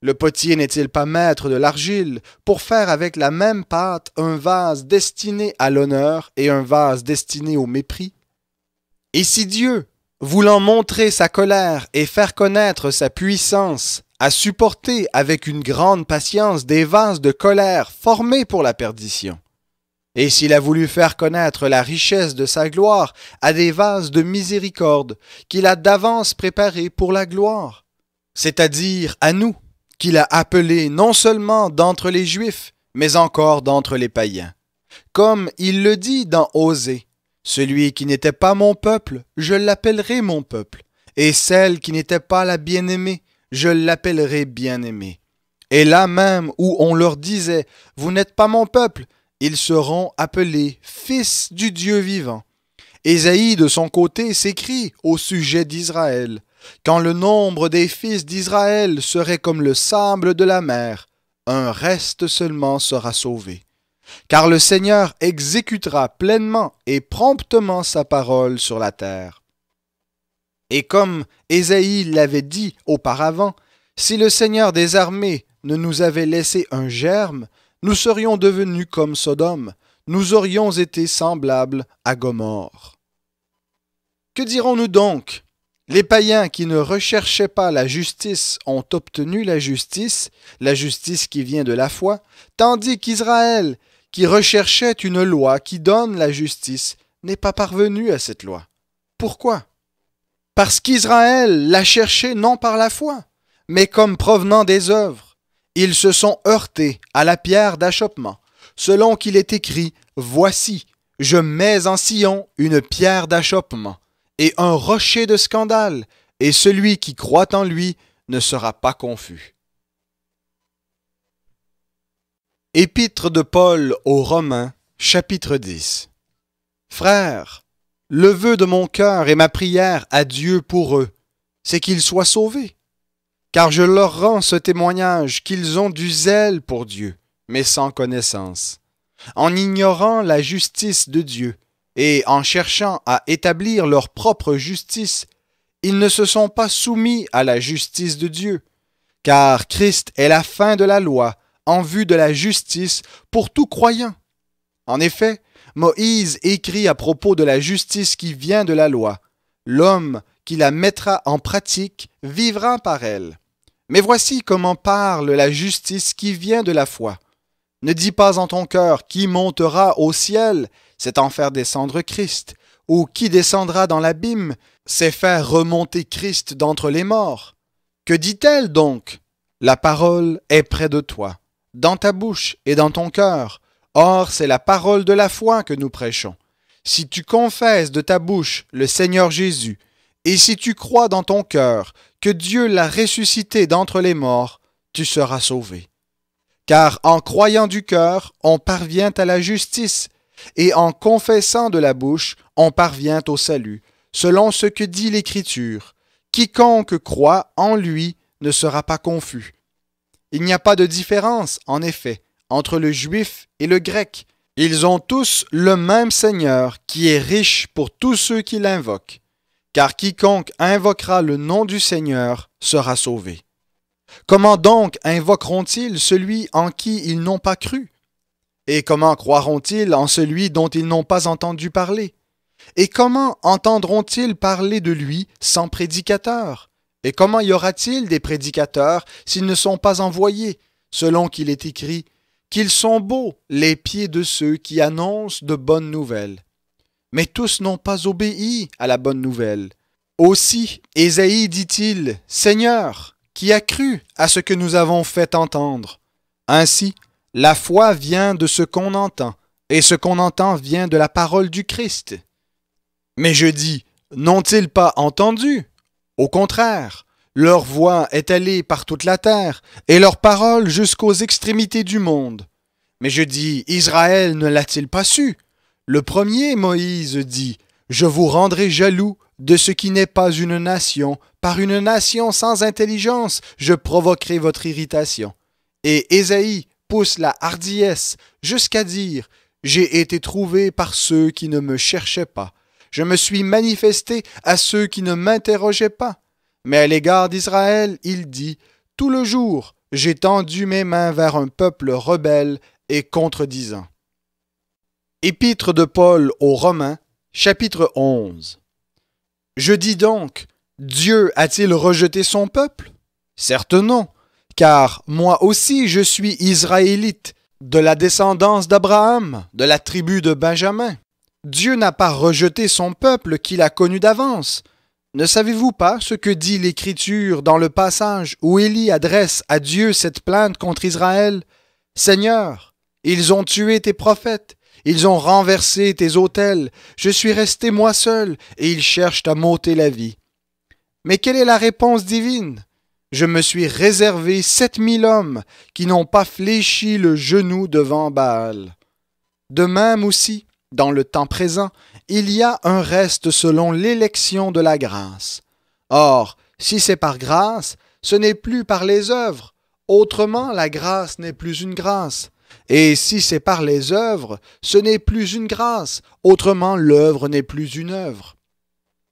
Le potier n'est-il pas maître de l'argile pour faire avec la même pâte un vase destiné à l'honneur et un vase destiné au mépris? Et si Dieu, voulant montrer sa colère et faire connaître sa puissance, a supporté avec une grande patience des vases de colère formés pour la perdition, et s'il a voulu faire connaître la richesse de sa gloire à des vases de miséricorde qu'il a d'avance préparés pour la gloire, c'est-à-dire à nous, qu'il a appelés non seulement d'entre les Juifs, mais encore d'entre les païens. Comme il le dit dans Osée, « Celui qui n'était pas mon peuple, je l'appellerai mon peuple, et celle qui n'était pas la bien-aimée, je l'appellerai bien-aimée. » Et là même où on leur disait, « Vous n'êtes pas mon peuple », ils seront appelés fils du Dieu vivant. Ésaïe, de son côté, s'écrie au sujet d'Israël. Quand le nombre des fils d'Israël serait comme le sable de la mer, un reste seulement sera sauvé. Car le Seigneur exécutera pleinement et promptement sa parole sur la terre. Et comme Ésaïe l'avait dit auparavant, si le Seigneur des armées ne nous avait laissé un germe, nous serions devenus comme Sodome, nous aurions été semblables à Gomorrhe. Que dirons-nous donc? Les païens qui ne recherchaient pas la justice ont obtenu la justice qui vient de la foi, tandis qu'Israël, qui recherchait une loi qui donne la justice, n'est pas parvenu à cette loi. Pourquoi? Parce qu'Israël l'a cherché non par la foi, mais comme provenant des œuvres. Ils se sont heurtés à la pierre d'achoppement, selon qu'il est écrit, « Voici, je mets en Sion une pierre d'achoppement, et un rocher de scandale, et celui qui croit en lui ne sera pas confus. » Épître de Paul aux Romains, chapitre 10. Frères, le vœu de mon cœur et ma prière à Dieu pour eux, c'est qu'ils soient sauvés. Car je leur rends ce témoignage qu'ils ont du zèle pour Dieu, mais sans connaissance. en ignorant la justice de Dieu et en cherchant à établir leur propre justice, ils ne se sont pas soumis à la justice de Dieu, car Christ est la fin de la loi en vue de la justice pour tout croyant. En effet, Moïse écrit à propos de la justice qui vient de la loi. L'homme qui la mettra en pratique vivra par elle. Mais voici comment parle la justice qui vient de la foi. Ne dis pas en ton cœur qui montera au ciel, c'est en faire descendre Christ, ou qui descendra dans l'abîme, c'est faire remonter Christ d'entre les morts. Que dit-elle donc? La parole est près de toi, dans ta bouche et dans ton cœur. Or, c'est la parole de la foi que nous prêchons. Si tu confesses de ta bouche le Seigneur Jésus, et si tu crois dans ton cœur que Dieu l'a ressuscité d'entre les morts, tu seras sauvé. Car en croyant du cœur, on parvient à la justice, et en confessant de la bouche, on parvient au salut, selon ce que dit l'Écriture. Quiconque croit en lui ne sera pas confus. Il n'y a pas de différence, en effet, entre le juif et le grec. Ils ont tous le même Seigneur, qui est riche pour tous ceux qui l'invoquent. Car quiconque invoquera le nom du Seigneur sera sauvé. Comment donc invoqueront-ils celui en qui ils n'ont pas cru? Et comment croiront-ils en celui dont ils n'ont pas entendu parler? Et comment entendront-ils parler de lui sans prédicateur? Et comment y aura-t-il des prédicateurs s'ils ne sont pas envoyés, selon qu'il est écrit, qu'ils sont beaux les pieds de ceux qui annoncent de bonnes nouvelles? Mais tous n'ont pas obéi à la bonne nouvelle. Aussi, Ésaïe dit-il, « Seigneur, qui a cru à ce que nous avons fait entendre? » Ainsi, la foi vient de ce qu'on entend, et ce qu'on entend vient de la parole du Christ. Mais je dis, n'ont-ils pas entendu? Au contraire, leur voix est allée par toute la terre, et leur parole jusqu'aux extrémités du monde. Mais je dis, Israël ne l'a-t-il pas su? Le premier, Moïse, dit, « Je vous rendrai jaloux de ce qui n'est pas une nation. Par une nation sans intelligence, je provoquerai votre irritation. » Et Ésaïe pousse la hardiesse jusqu'à dire, « J'ai été trouvé par ceux qui ne me cherchaient pas. Je me suis manifesté à ceux qui ne m'interrogeaient pas. » Mais à l'égard d'Israël, il dit, « Tout le jour, j'ai tendu mes mains vers un peuple rebelle et contredisant. » Épître de Paul aux Romains, chapitre 11. Je dis donc, Dieu a-t-il rejeté son peuple? Certes non, car moi aussi je suis israélite, de la descendance d'Abraham, de la tribu de Benjamin. Dieu n'a pas rejeté son peuple qu'il a connu d'avance. Ne savez-vous pas ce que dit l'Écriture dans le passage où Élie adresse à Dieu cette plainte contre Israël? « Seigneur, ils ont tué tes prophètes. Ils ont renversé tes autels. Je suis resté moi seul, et ils cherchent à m'ôter la vie. » Mais quelle est la réponse divine? Je me suis réservé 7000 hommes qui n'ont pas fléchi le genou devant Baal. De même aussi, dans le temps présent, il y a un reste selon l'élection de la grâce. Or, si c'est par grâce, ce n'est plus par les œuvres. Autrement, la grâce n'est plus une grâce. Et si c'est par les œuvres, ce n'est plus une grâce, autrement l'œuvre n'est plus une œuvre.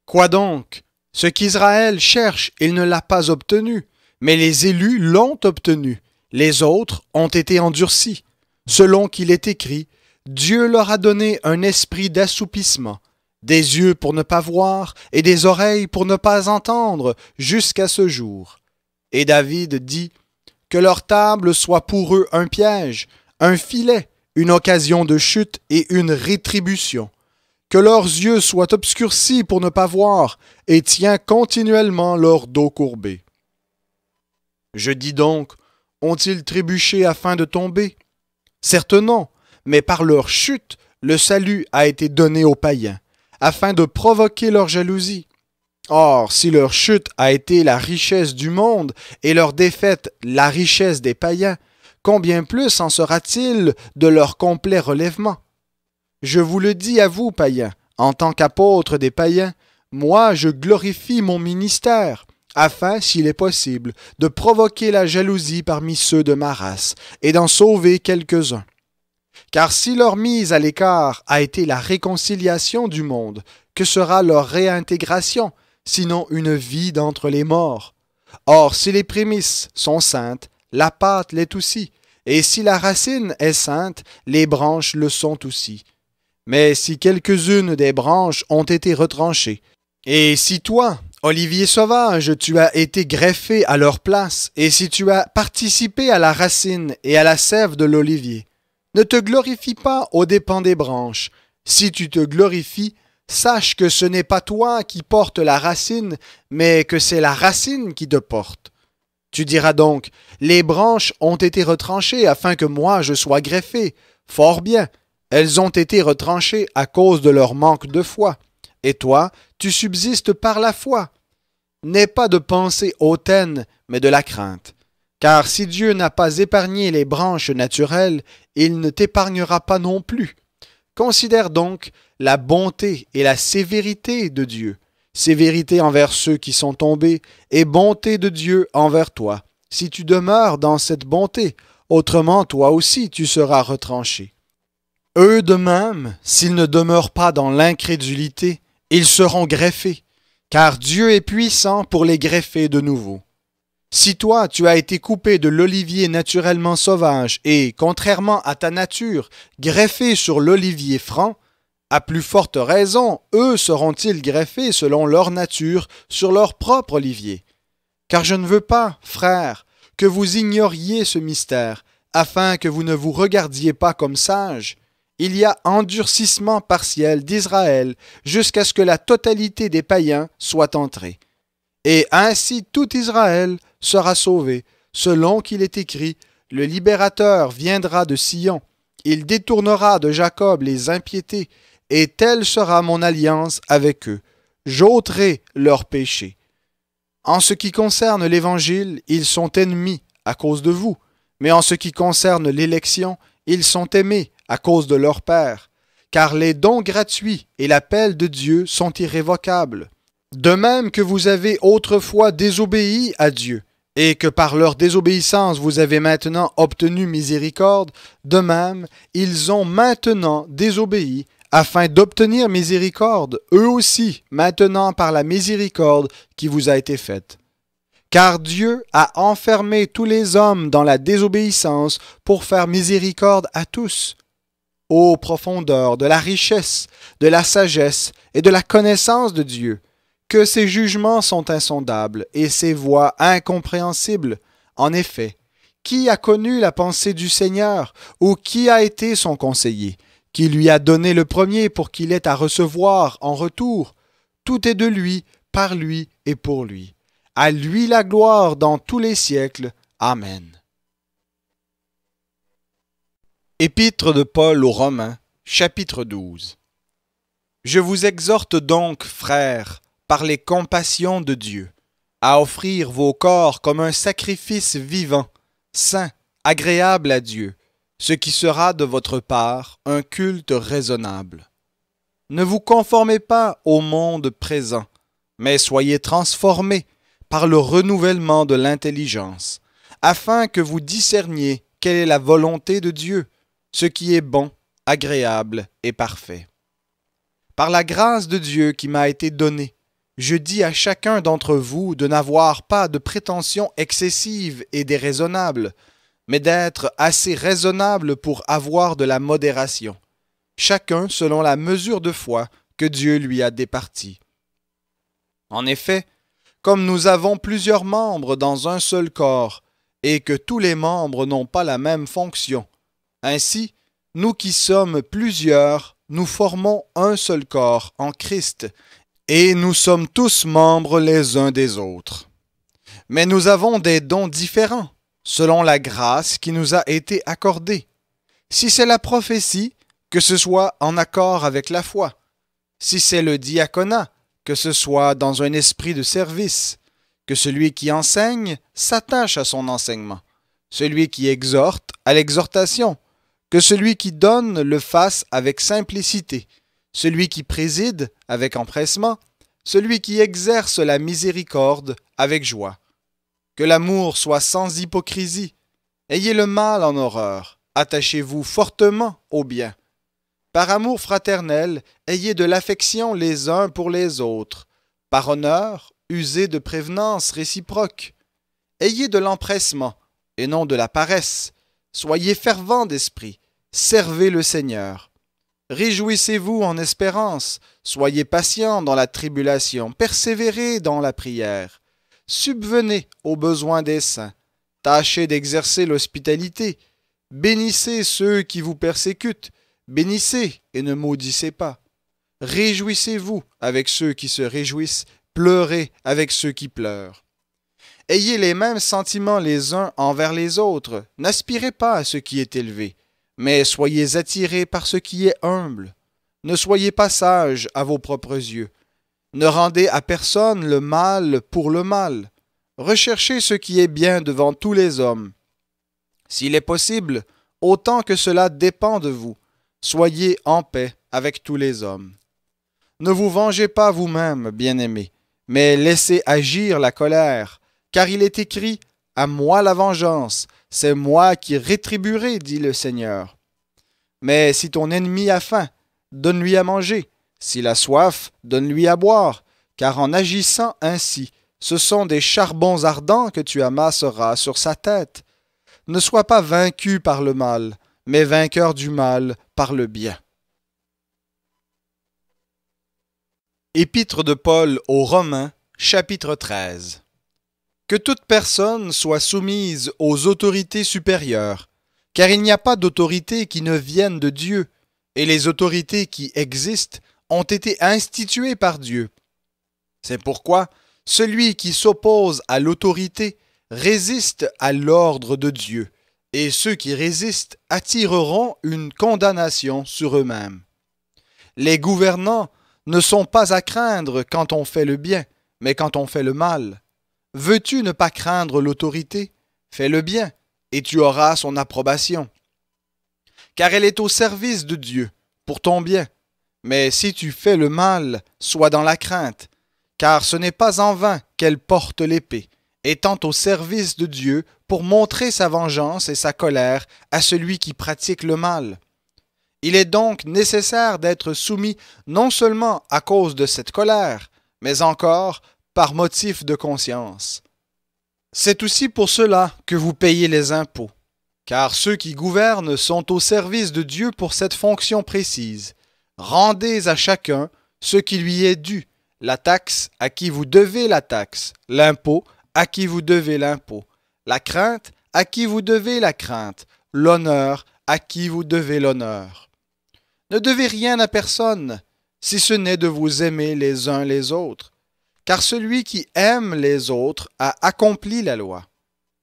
Quoi donc? Ce qu'Israël cherche, il ne l'a pas obtenu, mais les élus l'ont obtenu. Les autres ont été endurcis. Selon qu'il est écrit, Dieu leur a donné un esprit d'assoupissement, des yeux pour ne pas voir et des oreilles pour ne pas entendre jusqu'à ce jour. Et David dit, que leur table soit pour eux un piège, un filet, une occasion de chute et une rétribution. Que leurs yeux soient obscurcis pour ne pas voir, et tiens continuellement leur dos courbé. Je dis donc, ont-ils trébuché afin de tomber? Certes non, mais par leur chute, le salut a été donné aux païens, afin de provoquer leur jalousie. Or, si leur chute a été la richesse du monde, et leur défaite la richesse des païens, combien plus en sera-t-il de leur complet relèvement? Je vous le dis à vous, païens, en tant qu'apôtre des païens, moi je glorifie mon ministère, afin, s'il est possible, de provoquer la jalousie parmi ceux de ma race, et d'en sauver quelques-uns. Car si leur mise à l'écart a été la réconciliation du monde, que sera leur réintégration, sinon une vie d'entre les morts? Or, si les prémices sont saintes, la pâte l'est aussi, et si la racine est sainte, les branches le sont aussi. Mais si quelques-unes des branches ont été retranchées, et si toi, olivier sauvage, tu as été greffé à leur place, et si tu as participé à la racine et à la sève de l'olivier, ne te glorifie pas aux dépens des branches. Si tu te glorifies, sache que ce n'est pas toi qui portes la racine, mais que c'est la racine qui te porte. Tu diras donc, les branches ont été retranchées afin que moi je sois greffé. Fort bien, elles ont été retranchées à cause de leur manque de foi. Et toi, tu subsistes par la foi. N'aie pas de pensée hautaine, mais de la crainte. Car si Dieu n'a pas épargné les branches naturelles, il ne t'épargnera pas non plus. Considère donc la bonté et la sévérité de Dieu, sévérité envers ceux qui sont tombés, et bonté de Dieu envers toi, si tu demeures dans cette bonté, autrement toi aussi tu seras retranché. Eux de même, s'ils ne demeurent pas dans l'incrédulité, ils seront greffés, car Dieu est puissant pour les greffer de nouveau. Si toi, tu as été coupé de l'olivier naturellement sauvage et, contrairement à ta nature, greffé sur l'olivier franc, à plus forte raison, eux seront-ils greffés selon leur nature sur leur propre olivier. Car je ne veux pas, frères, que vous ignoriez ce mystère, afin que vous ne vous regardiez pas comme sages. Il y a endurcissement partiel d'Israël jusqu'à ce que la totalité des païens soit entrée. Et ainsi tout Israël sera sauvé, selon qu'il est écrit, le libérateur viendra de Sion, il détournera de Jacob les impiétés, et telle sera mon alliance avec eux. J'ôterai leurs péchés. En ce qui concerne l'Évangile, ils sont ennemis à cause de vous, mais en ce qui concerne l'élection, ils sont aimés à cause de leur Père, car les dons gratuits et l'appel de Dieu sont irrévocables. De même que vous avez autrefois désobéi à Dieu, et que par leur désobéissance vous avez maintenant obtenu miséricorde, de même, ils ont maintenant désobéi, afin d'obtenir miséricorde, eux aussi, maintenant par la miséricorde qui vous a été faite. Car Dieu a enfermé tous les hommes dans la désobéissance pour faire miséricorde à tous. Ô profondeur de la richesse, de la sagesse et de la connaissance de Dieu, que ses jugements sont insondables et ses voies incompréhensibles. En effet, qui a connu la pensée du Seigneur, ou qui a été son conseiller, qui lui a donné le premier pour qu'il ait à recevoir en retour? Tout est de lui, par lui et pour lui. À lui la gloire dans tous les siècles. Amen. Épître de Paul aux Romains, chapitre 12. Je vous exhorte donc, frères, par les compassions de Dieu, à offrir vos corps comme un sacrifice vivant, saint, agréable à Dieu, ce qui sera de votre part un culte raisonnable. Ne vous conformez pas au monde présent, mais soyez transformés par le renouvellement de l'intelligence, afin que vous discerniez quelle est la volonté de Dieu, ce qui est bon, agréable et parfait. Par la grâce de Dieu qui m'a été donnée, je dis à chacun d'entre vous de n'avoir pas de prétentions excessives et déraisonnables, mais d'être assez raisonnable pour avoir de la modération, chacun selon la mesure de foi que Dieu lui a départie. En effet, comme nous avons plusieurs membres dans un seul corps, et que tous les membres n'ont pas la même fonction, ainsi, nous qui sommes plusieurs, nous formons un seul corps en Christ, et nous sommes tous membres les uns des autres. Mais nous avons des dons différents, selon la grâce qui nous a été accordée. Si c'est la prophétie, que ce soit en accord avec la foi. Si c'est le diaconat, que ce soit dans un esprit de service. Que celui qui enseigne s'attache à son enseignement. Celui qui exhorte à l'exhortation. Que celui qui donne le fasse avec simplicité. Celui qui préside avec empressement, celui qui exerce la miséricorde avec joie. Que l'amour soit sans hypocrisie. Ayez le mal en horreur, attachez-vous fortement au bien. Par amour fraternel, ayez de l'affection les uns pour les autres. Par honneur, usez de prévenance réciproque. Ayez de l'empressement, et non de la paresse. Soyez fervents d'esprit. Servez le Seigneur. Réjouissez-vous en espérance. Soyez patients dans la tribulation. Persévérez dans la prière. Subvenez aux besoins des saints. Tâchez d'exercer l'hospitalité. Bénissez ceux qui vous persécutent. Bénissez et ne maudissez pas. Réjouissez-vous avec ceux qui se réjouissent. Pleurez avec ceux qui pleurent. Ayez les mêmes sentiments les uns envers les autres. N'aspirez pas à ce qui est élevé, mais soyez attirés par ce qui est humble. Ne soyez pas sages à vos propres yeux. Ne rendez à personne le mal pour le mal. Recherchez ce qui est bien devant tous les hommes. S'il est possible, autant que cela dépend de vous, soyez en paix avec tous les hommes. Ne vous vengez pas vous-même, bien-aimés, mais laissez agir la colère, car il est écrit « À moi la vengeance, c'est moi qui rétribuerai, dit le Seigneur. » Mais si ton ennemi a faim, donne-lui à manger. S'il a soif, donne-lui à boire, car en agissant ainsi, ce sont des charbons ardents que tu amasseras sur sa tête. Ne sois pas vaincu par le mal, mais vainqueur du mal par le bien. Épître de Paul aux Romains, chapitre 13. Que toute personne soit soumise aux autorités supérieures, car il n'y a pas d'autorité qui ne vienne de Dieu, et les autorités qui existent ont été instituées par Dieu. C'est pourquoi celui qui s'oppose à l'autorité résiste à l'ordre de Dieu, et ceux qui résistent attireront une condamnation sur eux-mêmes. Les gouvernants ne sont pas à craindre quand on fait le bien, mais quand on fait le mal. Veux-tu ne pas craindre l'autorité? Fais le bien, et tu auras son approbation. Car elle est au service de Dieu, pour ton bien. Mais si tu fais le mal, sois dans la crainte, car ce n'est pas en vain qu'elle porte l'épée, étant au service de Dieu pour montrer sa vengeance et sa colère à celui qui pratique le mal. Il est donc nécessaire d'être soumis non seulement à cause de cette colère, mais encore par motif de conscience. C'est aussi pour cela que vous payez les impôts, car ceux qui gouvernent sont au service de Dieu pour cette fonction précise. Rendez à chacun ce qui lui est dû, la taxe à qui vous devez la taxe, l'impôt à qui vous devez l'impôt, la crainte à qui vous devez la crainte, l'honneur à qui vous devez l'honneur. Ne devez rien à personne, si ce n'est de vous aimer les uns les autres, car celui qui aime les autres a accompli la loi.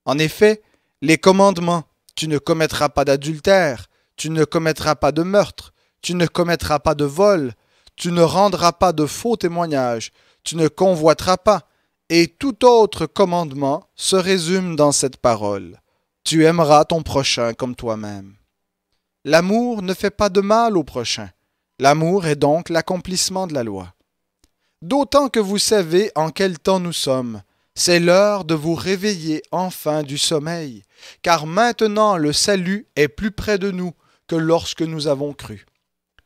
En effet, les commandements, tu ne commettras pas d'adultère, tu ne commettras pas de meurtre, tu ne commettras pas de vol, tu ne rendras pas de faux témoignages, tu ne convoiteras pas, et tout autre commandement se résume dans cette parole. Tu aimeras ton prochain comme toi-même. L'amour ne fait pas de mal au prochain. L'amour est donc l'accomplissement de la loi. D'autant que vous savez en quel temps nous sommes. C'est l'heure de vous réveiller enfin du sommeil, car maintenant le salut est plus près de nous que lorsque nous avons cru.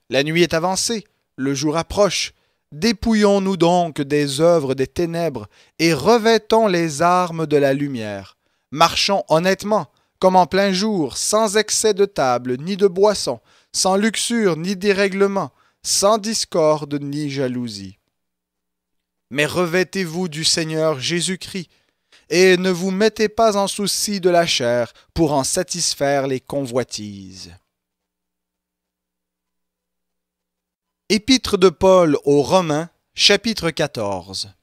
La nuit est avancée, le jour approche. Dépouillons-nous donc des œuvres des ténèbres et revêtons les armes de la lumière. Marchons honnêtement, comme en plein jour, sans excès de table ni de boisson, sans luxure ni dérèglement, sans discorde ni jalousie. Mais revêtez-vous du Seigneur Jésus-Christ, et ne vous mettez pas en souci de la chair pour en satisfaire les convoitises. Épître de Paul aux Romains, chapitre 14.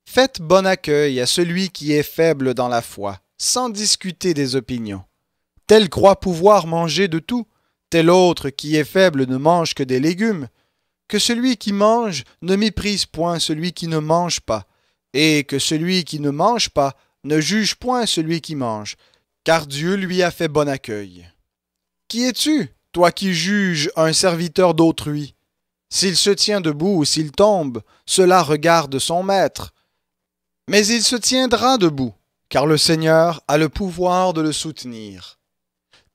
Faites bon accueil à celui qui est faible dans la foi, sans discuter des opinions. Tel croit pouvoir manger de tout, tel autre qui est faible ne mange que des légumes. Que celui qui mange ne méprise point celui qui ne mange pas, et que celui qui ne mange pas ne juge point celui qui mange, car Dieu lui a fait bon accueil. Qui es-tu, toi qui juges un serviteur d'autrui? S'il se tient debout ou s'il tombe, cela regarde son maître. Mais il se tiendra debout, car le Seigneur a le pouvoir de le soutenir.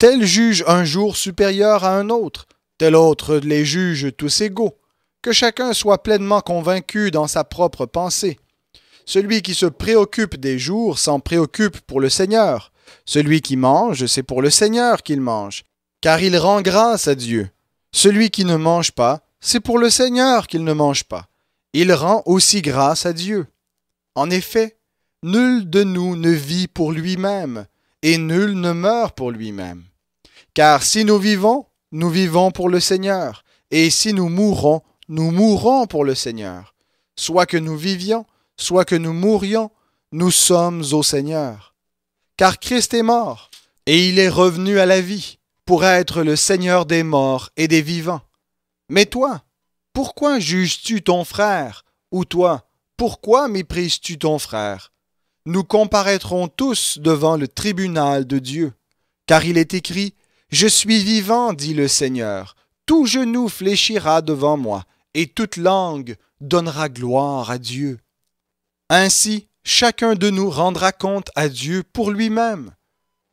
Tel juge un jour supérieur à un autre, tel autre les juge tous égaux. Que chacun soit pleinement convaincu dans sa propre pensée. Celui qui se préoccupe des jours s'en préoccupe pour le Seigneur. Celui qui mange, c'est pour le Seigneur qu'il mange, car il rend grâce à Dieu. Celui qui ne mange pas, c'est pour le Seigneur qu'il ne mange pas. Il rend aussi grâce à Dieu. En effet, nul de nous ne vit pour lui-même, et nul ne meurt pour lui-même. Car si nous vivons pour le Seigneur, et si nous mourrons pour le Seigneur. Soit que nous vivions, soit que nous mourions, nous sommes au Seigneur. Car Christ est mort, et il est revenu à la vie, pour être le Seigneur des morts et des vivants. Mais toi, pourquoi juges-tu ton frère? Ou toi, pourquoi méprises-tu ton frère? Nous comparaîtrons tous devant le tribunal de Dieu. Car il est écrit, « Je suis vivant, dit le Seigneur. Tout genou fléchira devant moi, et toute langue donnera gloire à Dieu. » Ainsi, chacun de nous rendra compte à Dieu pour lui-même.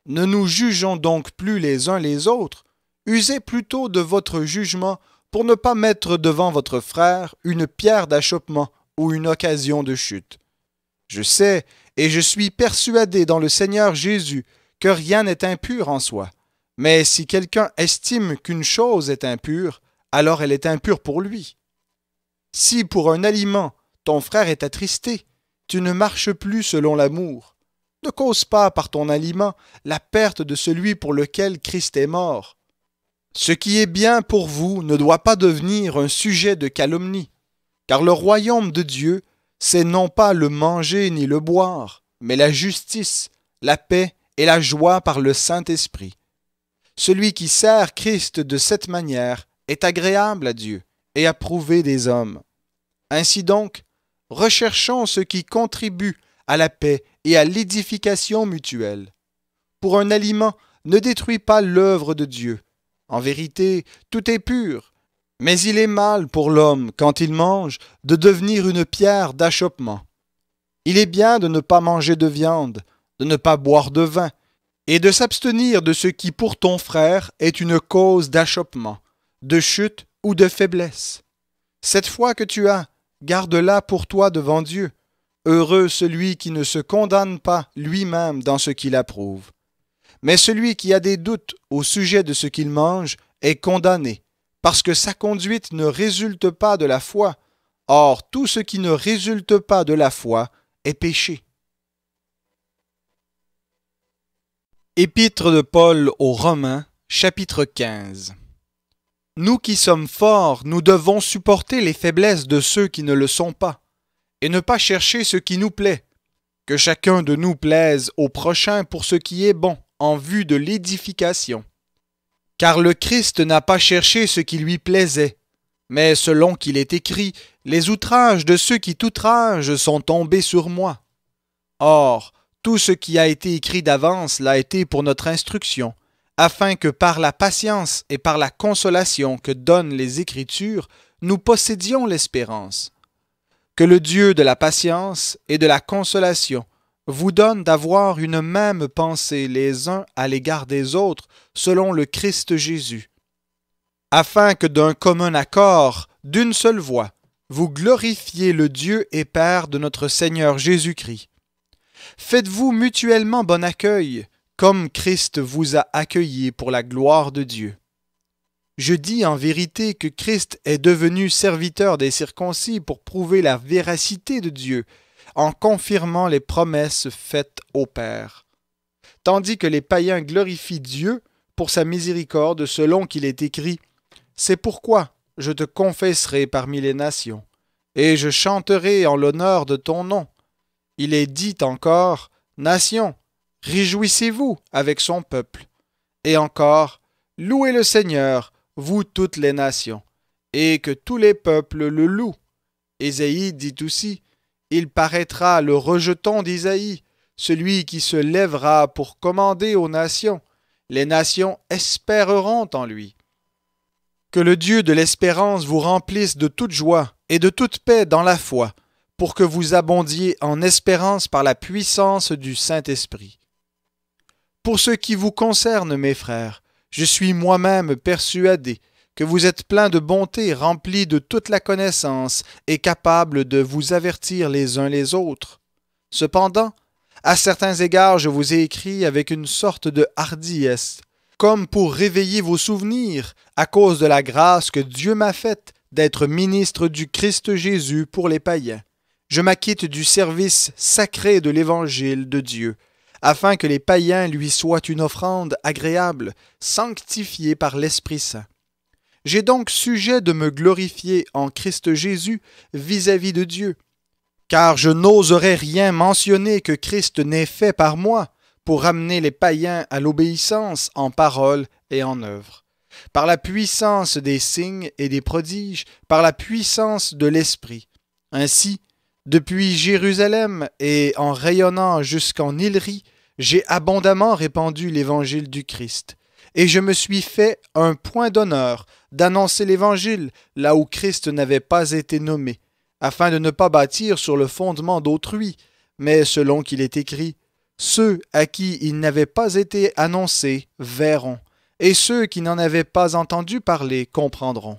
Ne nous jugeons donc plus les uns les autres. Usez plutôt de votre jugement pour ne pas mettre devant votre frère une pierre d'achoppement ou une occasion de chute. Je sais et je suis persuadé dans le Seigneur Jésus que rien n'est impur en soi. Mais si quelqu'un estime qu'une chose est impure, alors elle est impure pour lui. Si pour un aliment ton frère est attristé, tu ne marches plus selon l'amour. Ne cause pas par ton aliment la perte de celui pour lequel Christ est mort. Ce qui est bien pour vous ne doit pas devenir un sujet de calomnie, car le royaume de Dieu, c'est non pas le manger ni le boire, mais la justice, la paix et la joie par le Saint-Esprit. Celui qui sert Christ de cette manière est agréable à Dieu et approuvé des hommes. Ainsi donc, recherchons ce qui contribue à la paix et à l'édification mutuelle. Pour un aliment, ne détruis pas l'œuvre de Dieu. En vérité, tout est pur, mais il est mal pour l'homme, quand il mange, de devenir une pierre d'achoppement. Il est bien de ne pas manger de viande, de ne pas boire de vin, et de s'abstenir de ce qui pour ton frère est une cause d'achoppement, de chute ou de faiblesse. Cette foi que tu as, garde-la pour toi devant Dieu. Heureux celui qui ne se condamne pas lui-même dans ce qu'il approuve. Mais celui qui a des doutes au sujet de ce qu'il mange est condamné, parce que sa conduite ne résulte pas de la foi. Or, tout ce qui ne résulte pas de la foi est péché. Épître de Paul aux Romains, chapitre 15. Nous qui sommes forts, nous devons supporter les faiblesses de ceux qui ne le sont pas, et ne pas chercher ce qui nous plaît. Que chacun de nous plaise au prochain pour ce qui est bon, en vue de l'édification. Car le Christ n'a pas cherché ce qui lui plaisait, mais selon qu'il est écrit, les outrages de ceux qui t'outragent sont tombés sur moi. Or, tout ce qui a été écrit d'avance l'a été pour notre instruction, afin que par la patience et par la consolation que donnent les Écritures, nous possédions l'espérance. Que le Dieu de la patience et de la consolation vous donne d'avoir une même pensée les uns à l'égard des autres selon le Christ Jésus, afin que d'un commun accord, d'une seule voix, vous glorifiez le Dieu et Père de notre Seigneur Jésus-Christ. Faites-vous mutuellement bon accueil, comme Christ vous a accueillis pour la gloire de Dieu. Je dis en vérité que Christ est devenu serviteur des circoncis pour prouver la véracité de Dieu, en confirmant les promesses faites au Père. Tandis que les païens glorifient Dieu pour sa miséricorde selon qu'il est écrit « C'est pourquoi je te confesserai parmi les nations, et je chanterai en l'honneur de ton nom. » Il est dit encore « Nations, réjouissez-vous avec son peuple. » Et encore « Louez le Seigneur, vous toutes les nations, et que tous les peuples le louent. » Ésaïe dit aussi « Il paraîtra le rejeton d'Isaïe, celui qui se lèvera pour commander aux nations. Les nations espéreront en lui. » Que le Dieu de l'espérance vous remplisse de toute joie et de toute paix dans la foi, pour que vous abondiez en espérance par la puissance du Saint-Esprit. Pour ce qui vous concerne, mes frères, je suis moi-même persuadé que vous êtes pleins de bonté, remplis de toute la connaissance et capables de vous avertir les uns les autres. Cependant, à certains égards, je vous ai écrit avec une sorte de hardiesse, comme pour réveiller vos souvenirs à cause de la grâce que Dieu m'a faite d'être ministre du Christ Jésus pour les païens. Je m'acquitte du service sacré de l'Évangile de Dieu, afin que les païens lui soient une offrande agréable, sanctifiée par l'Esprit Saint. J'ai donc sujet de me glorifier en Christ Jésus vis-à-vis de Dieu, car je n'oserais rien mentionner que Christ n'ait fait par moi pour amener les païens à l'obéissance en parole et en œuvre. Par la puissance des signes et des prodiges, par la puissance de l'Esprit. Ainsi, depuis Jérusalem et en rayonnant jusqu'en Illyrie, j'ai abondamment répandu l'Évangile du Christ. Et je me suis fait un point d'honneur d'annoncer l'Évangile là où Christ n'avait pas été nommé, afin de ne pas bâtir sur le fondement d'autrui, mais selon qu'il est écrit, « Ceux à qui il n'avait pas été annoncé verront, et ceux qui n'en avaient pas entendu parler comprendront. »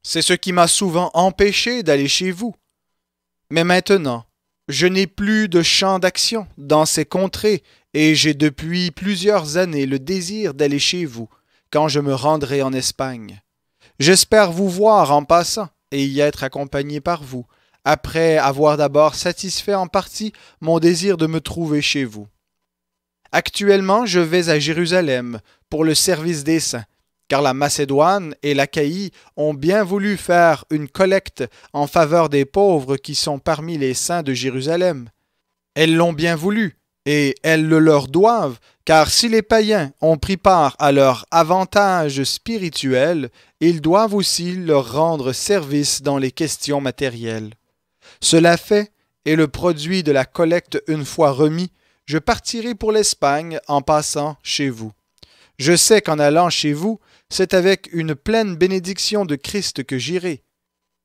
C'est ce qui m'a souvent empêché d'aller chez vous. Mais maintenant, je n'ai plus de champ d'action dans ces contrées, et j'ai depuis plusieurs années le désir d'aller chez vous, quand je me rendrai en Espagne. J'espère vous voir en passant et y être accompagné par vous, après avoir d'abord satisfait en partie mon désir de me trouver chez vous. Actuellement, je vais à Jérusalem pour le service des saints, car la Macédoine et l'Achaïe ont bien voulu faire une collecte en faveur des pauvres qui sont parmi les saints de Jérusalem. Elles l'ont bien voulu, et elles le leur doivent, car si les païens ont pris part à leur avantage spirituel, ils doivent aussi leur rendre service dans les questions matérielles. Cela fait, et le produit de la collecte une fois remis, je partirai pour l'Espagne en passant chez vous. Je sais qu'en allant chez vous, c'est avec une pleine bénédiction de Christ que j'irai.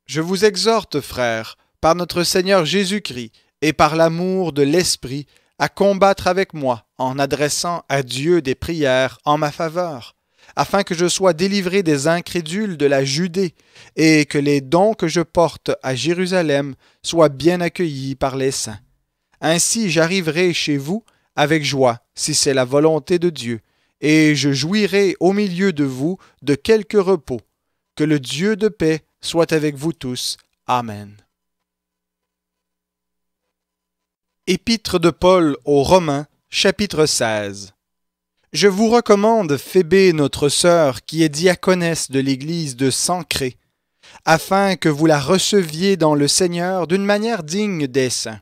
Je vous exhorte, frères, par notre Seigneur Jésus-Christ et par l'amour de l'Esprit, à combattre avec moi en adressant à Dieu des prières en ma faveur, afin que je sois délivré des incrédules de la Judée et que les dons que je porte à Jérusalem soient bien accueillis par les saints. Ainsi j'arriverai chez vous avec joie, si c'est la volonté de Dieu, et je jouirai au milieu de vous de quelque repos. Que le Dieu de paix soit avec vous tous. Amen. Épître de Paul aux Romains, chapitre 16. Je vous recommande Phébé, notre sœur, qui est diaconesse de l'église de Sancré, afin que vous la receviez dans le Seigneur d'une manière digne des saints.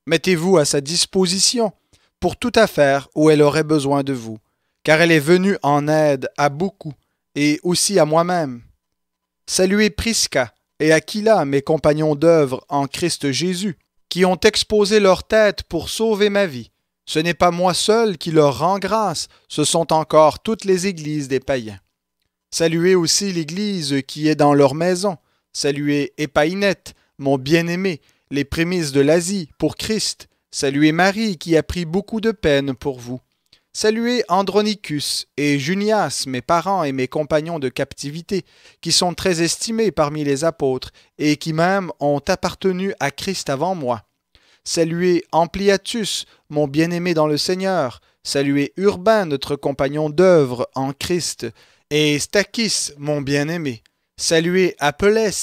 Mettez-vous à sa disposition pour toute affaire où elle aurait besoin de vous, car elle est venue en aide à beaucoup, et aussi à moi-même. Saluez Prisca et Aquila, mes compagnons d'œuvre en Christ Jésus, qui ont exposé leur tête pour sauver ma vie. Ce n'est pas moi seul qui leur rend grâce, ce sont encore toutes les églises des païens. Saluez aussi l'église qui est dans leur maison. Saluez Épaïnette, mon bien-aimé, les prémices de l'Asie, pour Christ. Saluez Marie, qui a pris beaucoup de peine pour vous. Saluez Andronicus et Junias, mes parents et mes compagnons de captivité, qui sont très estimés parmi les apôtres, et qui même ont appartenu à Christ avant moi. Saluez Ampliatus, mon bien-aimé dans le Seigneur. Saluez Urbain, notre compagnon d'œuvre en Christ, et Stachys, mon bien-aimé. Saluez Apelles,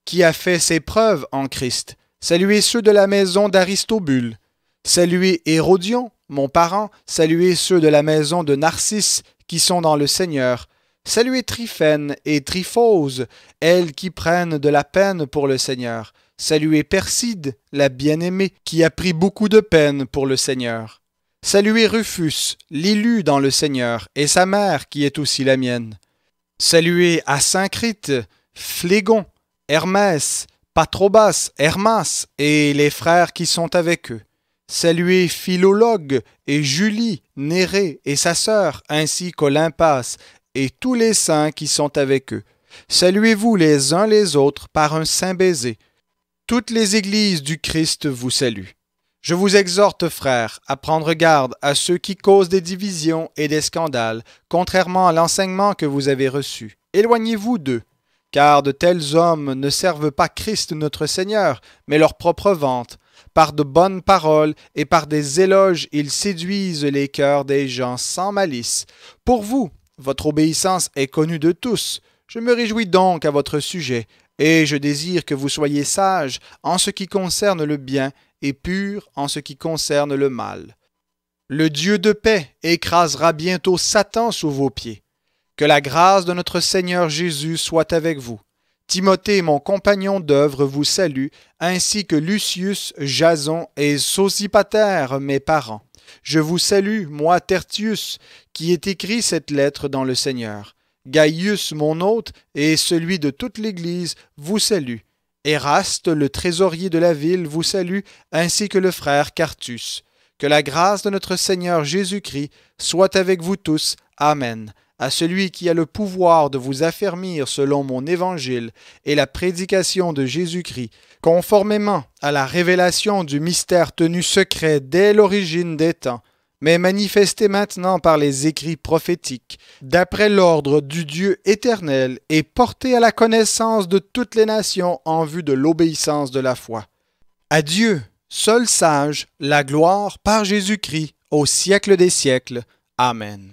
qui a fait ses preuves en Christ. Saluez ceux de la maison d'Aristobule. Saluez Hérodion, mon parent. Saluez ceux de la maison de Narcisse, qui sont dans le Seigneur. Saluez Tryphène et Tryphose, elles qui prennent de la peine pour le Seigneur. Saluez Perside, la bien-aimée, qui a pris beaucoup de peine pour le Seigneur. Saluez Rufus, l'élu dans le Seigneur, et sa mère, qui est aussi la mienne. Saluez Asyncrite, Phlégon, Hermès, Patrobas, Hermas, et les frères qui sont avec eux. Saluez Philologue et Julie, Nérée et sa sœur, ainsi qu'Olympas, et tous les saints qui sont avec eux. Saluez-vous les uns les autres par un saint baiser. Toutes les églises du Christ vous saluent. Je vous exhorte, frères, à prendre garde à ceux qui causent des divisions et des scandales, contrairement à l'enseignement que vous avez reçu. Éloignez-vous d'eux, car de tels hommes ne servent pas Christ notre Seigneur, mais leur propre vente. Par de bonnes paroles et par des éloges, ils séduisent les cœurs des gens sans malice. Pour vous, votre obéissance est connue de tous. Je me réjouis donc à votre sujet, et je désire que vous soyez sages en ce qui concerne le bien et purs en ce qui concerne le mal. Le Dieu de paix écrasera bientôt Satan sous vos pieds. Que la grâce de notre Seigneur Jésus soit avec vous. Timothée, mon compagnon d'œuvre, vous salue, ainsi que Lucius, Jason et Sosipater, mes parents. Je vous salue, moi Tertius, qui ai écrit cette lettre dans le Seigneur. Gaius, mon hôte, et celui de toute l'Église, vous salue. Éraste, le trésorier de la ville, vous salue, ainsi que le frère Quartus. Que la grâce de notre Seigneur Jésus-Christ soit avec vous tous. Amen. À celui qui a le pouvoir de vous affermir selon mon évangile et la prédication de Jésus-Christ, conformément à la révélation du mystère tenu secret dès l'origine des temps, mais manifesté maintenant par les écrits prophétiques, d'après l'ordre du Dieu éternel et porté à la connaissance de toutes les nations en vue de l'obéissance de la foi. À Dieu, seul sage, la gloire par Jésus-Christ, au siècle des siècles. Amen.